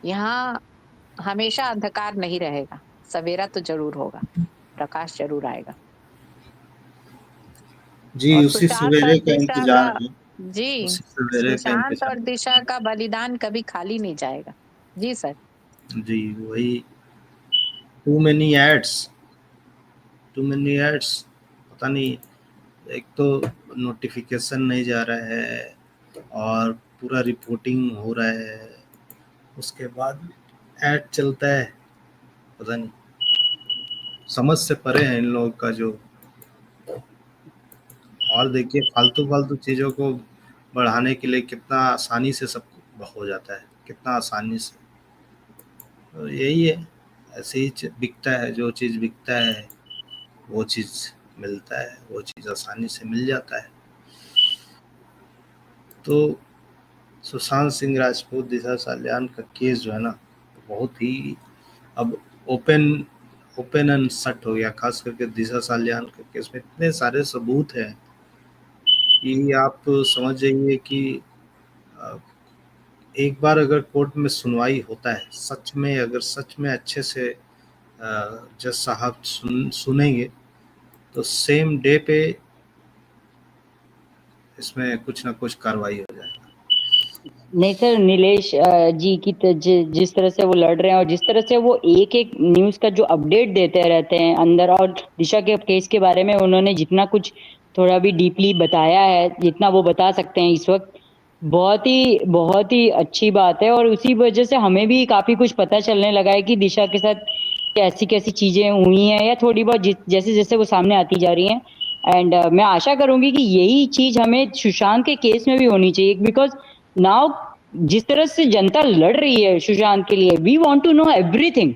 यहाँ हमेशा अंधकार नहीं रहेगा, सवेरा तो जरूर होगा, प्रकाश जरूर आएगा। जी, और उसी सुशांत और सवेरे का दिशा का, इंतजार है। जी, उसी सवेरे का सुशांत और इंतजार। दिशा का बलिदान कभी खाली नहीं जाएगा। जी सर। जी, वही। Too many ads, too many ads, पता नहीं एक तो नोटिफिकेशन नहीं जा रहा है और पूरा रिपोर्टिंग हो रहा है, उसके बाद ऐड चलता है, पता नहीं, समझ से परे है इन लोगों का जो। और देखिए फालतू फालतू चीज़ों को बढ़ाने के लिए कितना आसानी से सब हो जाता है, कितना आसानी से। तो यही है, ऐसे ही बिकता है, जो चीज़ बिकता है वो चीज़ मिलता है, वो चीज़ आसानी से मिल जाता है। तो सुशांत सिंह राजपूत, दिशा सालियान का केस जो है ना, बहुत ही अब ओपन ओपन एंड शट हो गया। खास करके दिशा सालियान के केस में इतने सारे सबूत हैं कि आप समझ जाइए कि अ, एक बार अगर कोर्ट में सुनवाई होता है, सच में अगर सच में अच्छे से जज साहब सुनेंगे तो सेम डे पे इसमें कुछ ना कुछ कार्रवाई हो जाएगा। नहीं सर, नीलेश जी की जिस तरह से वो लड़ रहे हैं और जिस तरह से वो एक एक न्यूज का जो अपडेट देते रहते हैं अंदर, और दिशा के केस के बारे में उन्होंने जितना कुछ थोड़ा भी डीपली बताया है, जितना वो बता सकते हैं इस वक्त, बहुत ही अच्छी बात है। और उसी वजह से हमें भी काफी कुछ पता चलने लगा है कि दिशा के साथ कैसी कैसी चीजें हुई हैं, या थोड़ी बहुत जैसे जैसे वो सामने आती जा रही हैं। एंड मैं आशा करूंगी कि यही चीज हमें सुशांत के केस में भी होनी चाहिए, बिकॉज नाउ जिस तरह से जनता लड़ रही है सुशांत के लिए, we want to know everything,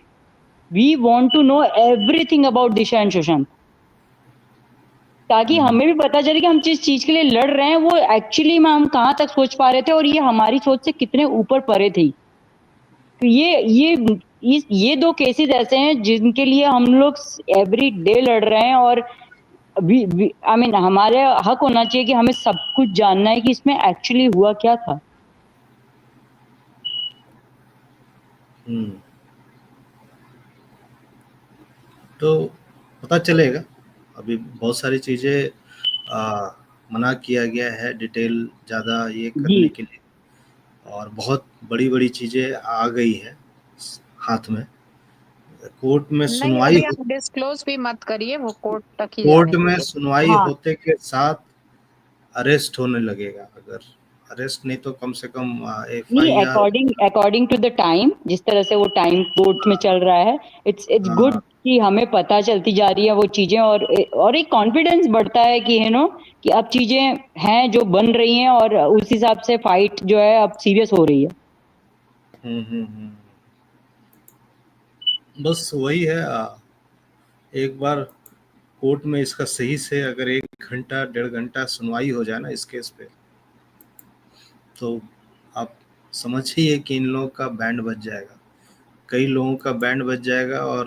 we want to know everything about Disha and Sushant, ताकि हमें भी पता चले कि हम जिस चीज के लिए लड़ रहे हैं वो एक्चुअली में हम कहाँ तक सोच पा रहे थे और ये हमारी सोच से कितने ऊपर परे थी। तो ये दो केसेस ऐसे हैं जिनके लिए हम लोग एवरी डे लड़ रहे हैं, और आई मीन हमारे हक होना चाहिए कि हमें सब कुछ जानना है कि इसमें एक्चुअली हुआ क्या था। हम्म। तो पता चलेगा। अभी बहुत सारी चीज़ें मना किया गया है डिटेल ज़्यादा ये जी करने के लिए, और बहुत बड़ी बड़ी चीज़ें आ गई है हाथ में। कोर्ट में नहीं, सुनवाई अभी आप डिस्क्लोज भी मत करिए, वो कोर्ट तक ही कोर्ट जाने में दीजिए। सुनवाई हाँ, होते के साथ अरेस्ट होने लगेगा। अगर अरेस्ट नहीं तो कम से कम नहीं, FIR। According to the time, जिस तरह से वो टाइम कोर्ट में चल रहा है, इट्स गुड कि हमें पता चलती जा रही है वो चीजें, और एक कॉन्फिडेंस बढ़ता है कि कि अब चीजें हैं जो बन रही हैं, और उस हिसाब से फाइट जो है अब सीरियस हो रही है। बस वही है, एक बार कोर्ट में इसका सही से अगर 1 घंटा 1.5 घंटा सुनवाई हो जाए ना इस केस पे, तो आप समझिए कि इन लोगों का बैंड बज जाएगा, कई लोगों का बैंड बज जाएगा, और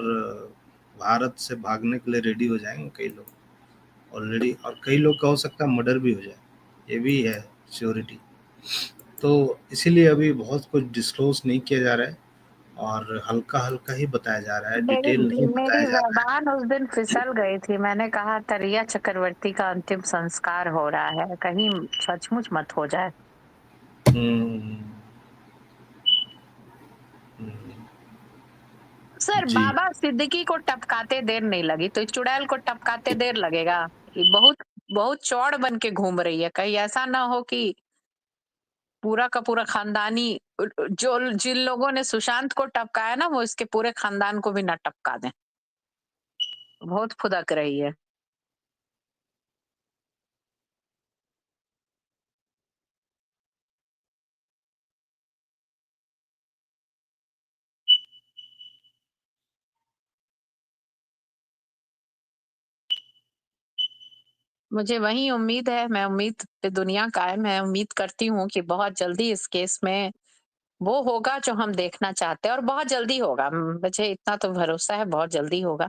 भारत से भागने के लिए रेडी हो जाएंगे कई लोग ऑलरेडी, और कई लोग का हो सकता है मर्डर भी हो जाए, ये भी है श्योरिटी। तो इसीलिए अभी बहुत कुछ डिस्क्लोज नहीं किया जा रहा है, और हल्का हल्का ही बताया जा रहा है, मेरी डिटेल नहीं मेरी बताया जा रहा जबान उस दिन फिसल गई थी, मैंने कहा था रिया चक्रवर्ती का अंतिम संस्कार हो रहा है, कहीं सचमुच मत हो जाए। है। सर, जी। बाबा सिद्दीकी को टपकाते देर नहीं लगी तो चुड़ैल को टपकाते देर लगेगा। ये बहुत बहुत चौड़ बन के घूम रही है, कहीं ऐसा ना हो कि पूरा का पूरा खानदानी, जो जिन लोगों ने सुशांत को टपकाया ना, वो इसके पूरे खानदान को भी ना टपका दें। बहुत फुदक रही है। मुझे वही उम्मीद है, मैं उम्मीद पे दुनिया कायम है, उम्मीद करती हूँ कि बहुत जल्दी इस केस में वो होगा जो हम देखना चाहते हैं, और बहुत जल्दी होगा। मुझे इतना तो भरोसा है, बहुत जल्दी होगा,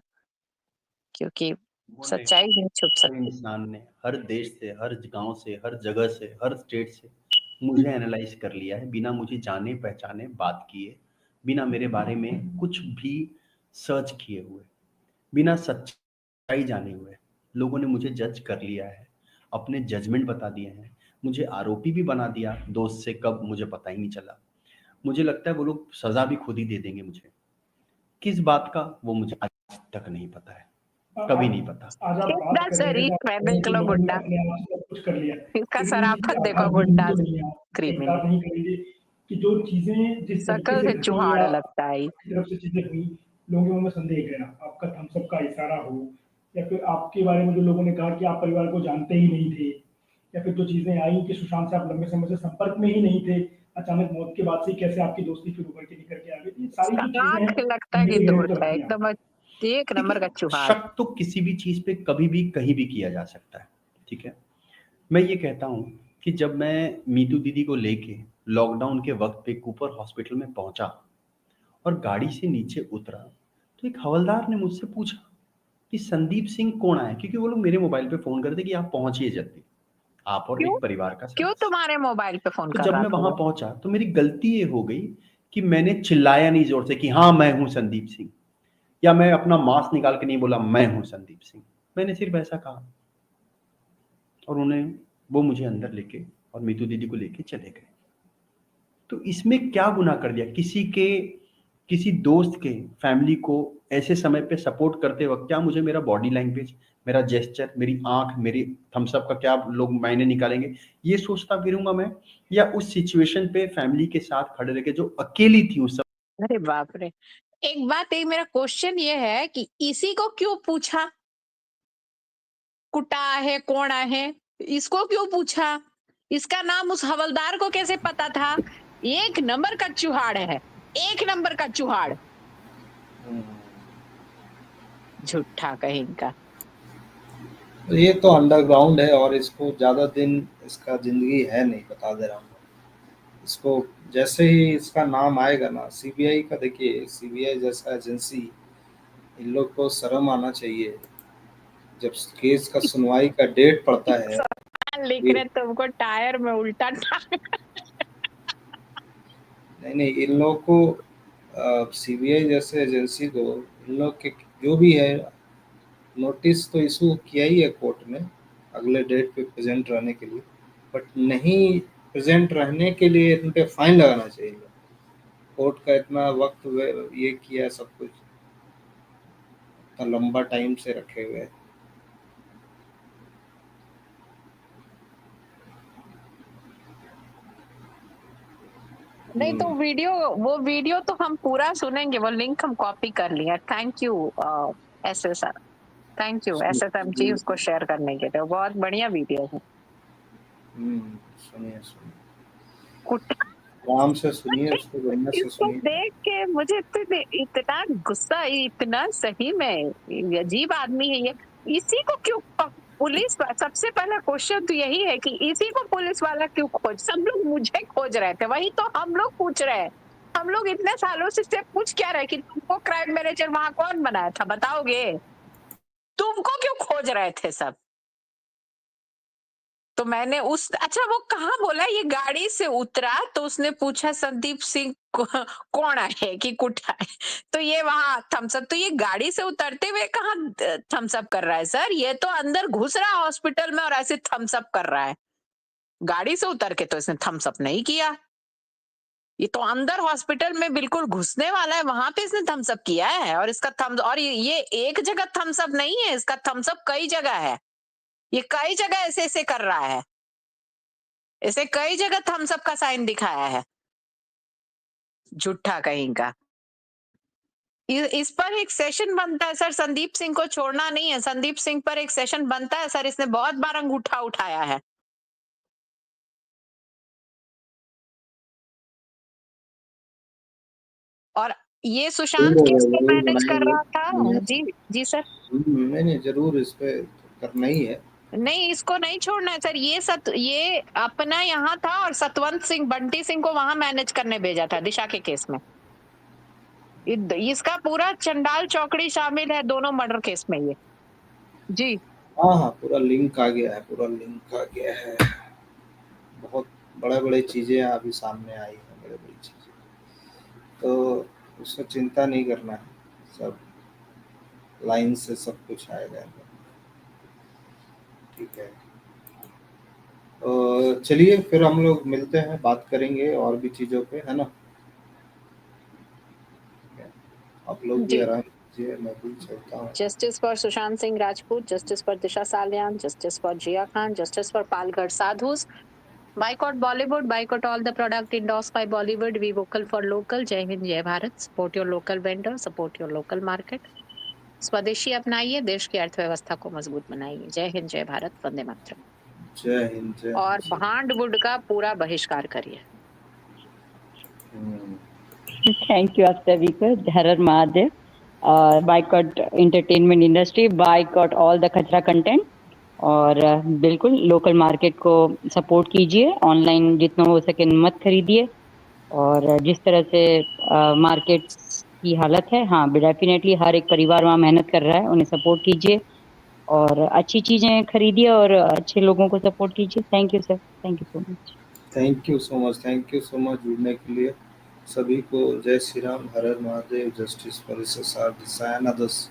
क्योंकि उन्होंने सच्चाई नहीं छुप हर सकती। इंसान ने हर देश से, हर गांव से, हर जगह से, हर स्टेट से मुझे एनालाइज कर लिया है, बिना मुझे जाने पहचाने बात किए, बिना मेरे बारे में कुछ भी सर्च किए हुए, बिना सच्चाई जाने हुए लोगों ने मुझे जज कर लिया है, अपने जजमेंट बता दिए हैं, मुझे आरोपी भी बना दिया, दोस्त से कब मुझे पता ही नहीं चला। मुझे लगता है वो लोग सजा भी खुद ही दे देंगे मुझे, किस बात का वो मुझे आज तक नहीं पता है। कभी नहीं पता। आज आप बात That's कर a रहे हैं reach तो आप कह रहे हैं कि निकलो मैंने गुंडा। अपने आप से सब कुछ कर लिया, इसका लेकिन ये सराफत चीज़ें देखो, आधारभूत गुंडा तो नहीं है। आप क्रिमिनल इनकार नहीं करेंगे कि जो चीज़ें जिस तरीके शकल से से घटी चुहाड़ या लगता है। आपकी तरफ से चीज़ें हुई, लोगों के मन में संदेह गया, आपका थम्स अप का इशारा हो या फिर आपके बारे में जो लोगों ने कहा कि आप परिवार को जानते ही नहीं थे, या फिर जो चीज़ें आई कि सुशांत से आप लंबे समय से संपर्क में ही नहीं थे, अचानक मौत के बाद से कैसे आपकी दोस्ती फिर उभर के निकल के आ गई, ये सारी जो चीज़ें हैं, आँख लगता है कि मेरे दूर गहरे तो था, रखी हैं एकदम एक नंबर का देखिए, चुहाड़। शक तो किसी भी चीज पे कभी भी कहीं भी किया जा सकता है, ठीक है। मैं ये कहता हूँ कि जब मैं मीतू दीदी को लेके लॉकडाउन के वक्त पे कूपर हॉस्पिटल में पहुंचा और गाड़ी से नीचे उतरा, तो एक हवलदार ने मुझसे पूछा कि संदीप सिंह कौन आया, क्योंकि वो लोग मेरे मोबाइल पे फोन करते कि आप पहुंचिए जल्दी, आप और क्यों एक परिवार का क्यों सदस्य। तुम्हारे मोबाइल पे फोन तो कर जब रहा मैं था वहां वो? पहुंचा तो मेरी गलती ये हो गई कि मैंने चिल्लाया नहीं जोर से कि हाँ मैं हूं संदीप सिंह, या मैं अपना मास्क निकाल के नहीं बोला मैं हूं संदीप सिंह। मैंने सिर्फ ऐसा कहा और वो मुझे अंदर लेके और मीतू दीदी को लेके चले गए। तो इसमें क्या गुनाह कर दिया? किसी दोस्त के फैमिली को ऐसे समय पे सपोर्ट करते वक्त क्या मुझे मेरा बॉडी लैंग्वेज, मेरा जेस्चर, मेरी आंख, मेरी थम्स अप का क्या लोग मायने निकालेंगे, ये सोचता फिरूंगा मैं? या उस सिचुएशन पे फैमिली के साथ खड़े रह के जो अकेली थी उस समय। अरे बाप रे। एक बात, एक मेरा क्वेश्चन ये है कि इसी को क्यों पूछा कुटा है कौन है, इसको क्यों पूछा? इसका नाम उस हवलदार को कैसे पता था? एक नंबर का चुहाड़ है, एक नंबर का चुहाड़, झूठा कहीं का। ये तो अंडरग्राउंड है और इसको ज़्यादा दिन इसका ज़िंदगी है नहीं, बता दे रहा हूँ। इसको जैसे ही इसका नाम आएगा ना, सीबीआई का, देखिए सीबीआई जैसा एजेंसी, इन लोग को शर्म आना चाहिए। जब केस का सुनवाई का डेट पड़ता है, लिख रहे तुमको टायर में उल्टा नहीं इन लोग को सीबीआई जैसे एजेंसी को इन लोग के जो भी है नोटिस तो इशू किया ही है कोर्ट में अगले डेट पे प्रेजेंट रहने के लिए, बट नहीं प्रेजेंट रहने के लिए इन पे फाइन लगाना चाहिए। कोर्ट का इतना वक्त ये किया, सब कुछ इतना लंबा टाइम से रखे हुए। नहीं तो वो वीडियो तो हम पूरा सुनेंगे, वो लिंक हम कॉपी कर लिया। Thank you SSR, thank you SSM ji उसको शेयर करने के लिए, बहुत बढ़िया वीडियो है। सुनिए सुनिए, कुटा आराम से सुनिए, उसको बढ़िया से इसको सुनिए। देख के मुझे इतना गुस्सा, इतना सही में अजीब आदमी है ये। इसी को क्यों पुलिस, सबसे पहला क्वेश्चन तो यही है कि इसी को पुलिस वाला क्यों खोज, सब लोग मुझे खोज रहे थे, वही तो हम लोग पूछ रहे हैं। हम लोग इतने सालों से पूछ क्या रहे कि तुमको क्राइम मैनेजर वहां कौन बनाया था, बताओगे? तुमको क्यों खोज रहे थे सब? तो मैंने अच्छा वो कहाँ बोला ये गाड़ी से उतरा तो उसने पूछा संदीप सिंह कौन है कि कुटा है, तो ये वहां थम्सअप, तो ये गाड़ी से उतरते हुए कहाँ थम्सअप कर रहा है सर? ये तो अंदर घुस रहा है हॉस्पिटल में और ऐसे थम्सअप कर रहा है। गाड़ी से उतर के तो इसने थम्सअप नहीं किया, ये तो अंदर हॉस्पिटल में बिल्कुल घुसने वाला है, वहां पे इसने थम्सअप किया है। और इसका थम्स, और ये एक जगह थम्सअप नहीं है, इसका थम्सअप कई जगह है, ये कई जगह ऐसे ऐसे कर रहा है, इसे कई जगह थम्स अप का साइन दिखाया है, झूठा कहीं का। इस पर एक सेशन बनता है सर, संदीप सिंह को छोड़ना नहीं है, संदीप सिंह पर एक सेशन बनता है सर, इसने बहुत बार अंगूठा उठाया है। और ये सुशांत केस को जरूर मैनेज कर बनाएंगे। रहा था जी। जी सर, नहीं जरूर इस पे करना ही है। नहीं इसको नहीं छोड़ना है सर। ये अपना यहाँ था और सतवंत सिंह, बंटी सिंह को वहां मैनेज करने भेजा था दिशा के केस में। इसका पूरा चंडाल चौकड़ी शामिल है दोनों मर्डर केस में ये। जी हाँ पूरा लिंक आ गया है, पूरा लिंक आ गया है। बहुत बड़े चीजें अभी सामने आई हैं, बड़ी चीजें, तो उसको चिंता नहीं करना है, सब लाइन से सब कुछ आएगा। ठीक है, तो चलिए फिर हम लोग मिलते हैं, बात करेंगे और भी चीज़ों पे, है ना? आप लोग भी जी आराम जी मैं भी चाहता हूँ। Justice for Sushant Singh Rajput, justice for Disha Salyan, justice for Jia Khan, justice for Palghar Sadhus. Boycott Bollywood, boycott all the product endorsed by Bollywood. We vocal for local. Jai Hind, Jai Bharat. Support your local vendor, support your local market. स्वदेशी अपनाइए, देश की अर्थव्यवस्था को मजबूत बनाइए। जय हिंद, जय भारत, वंदे मातरम। जय हिंद, जय और हिंद। भांड वुड का पूरा बहिष्कार करिए। थैंक यू आप सभी को। Har Har Mahadev. Boycott entertainment industry, boycott all the खतरा कंटेंट। और बिल्कुल लोकल मार्केट को सपोर्ट कीजिए, ऑनलाइन जितना हो सके मत खरीदिए। और जिस तरह से मार्केट की हालत है, हाँ डेफिनेटली हर एक परिवार वहाँ मेहनत कर रहा है, उन्हें सपोर्ट कीजिए और अच्छी चीजें खरीदिए और अच्छे लोगों को सपोर्ट कीजिए। Thank you sir, thank you so much. Thank you so much, thank you so much जुड़ने के लिए सभी को। जय Shri Ram, Har Har Mahadev, justice for SSR, this and others.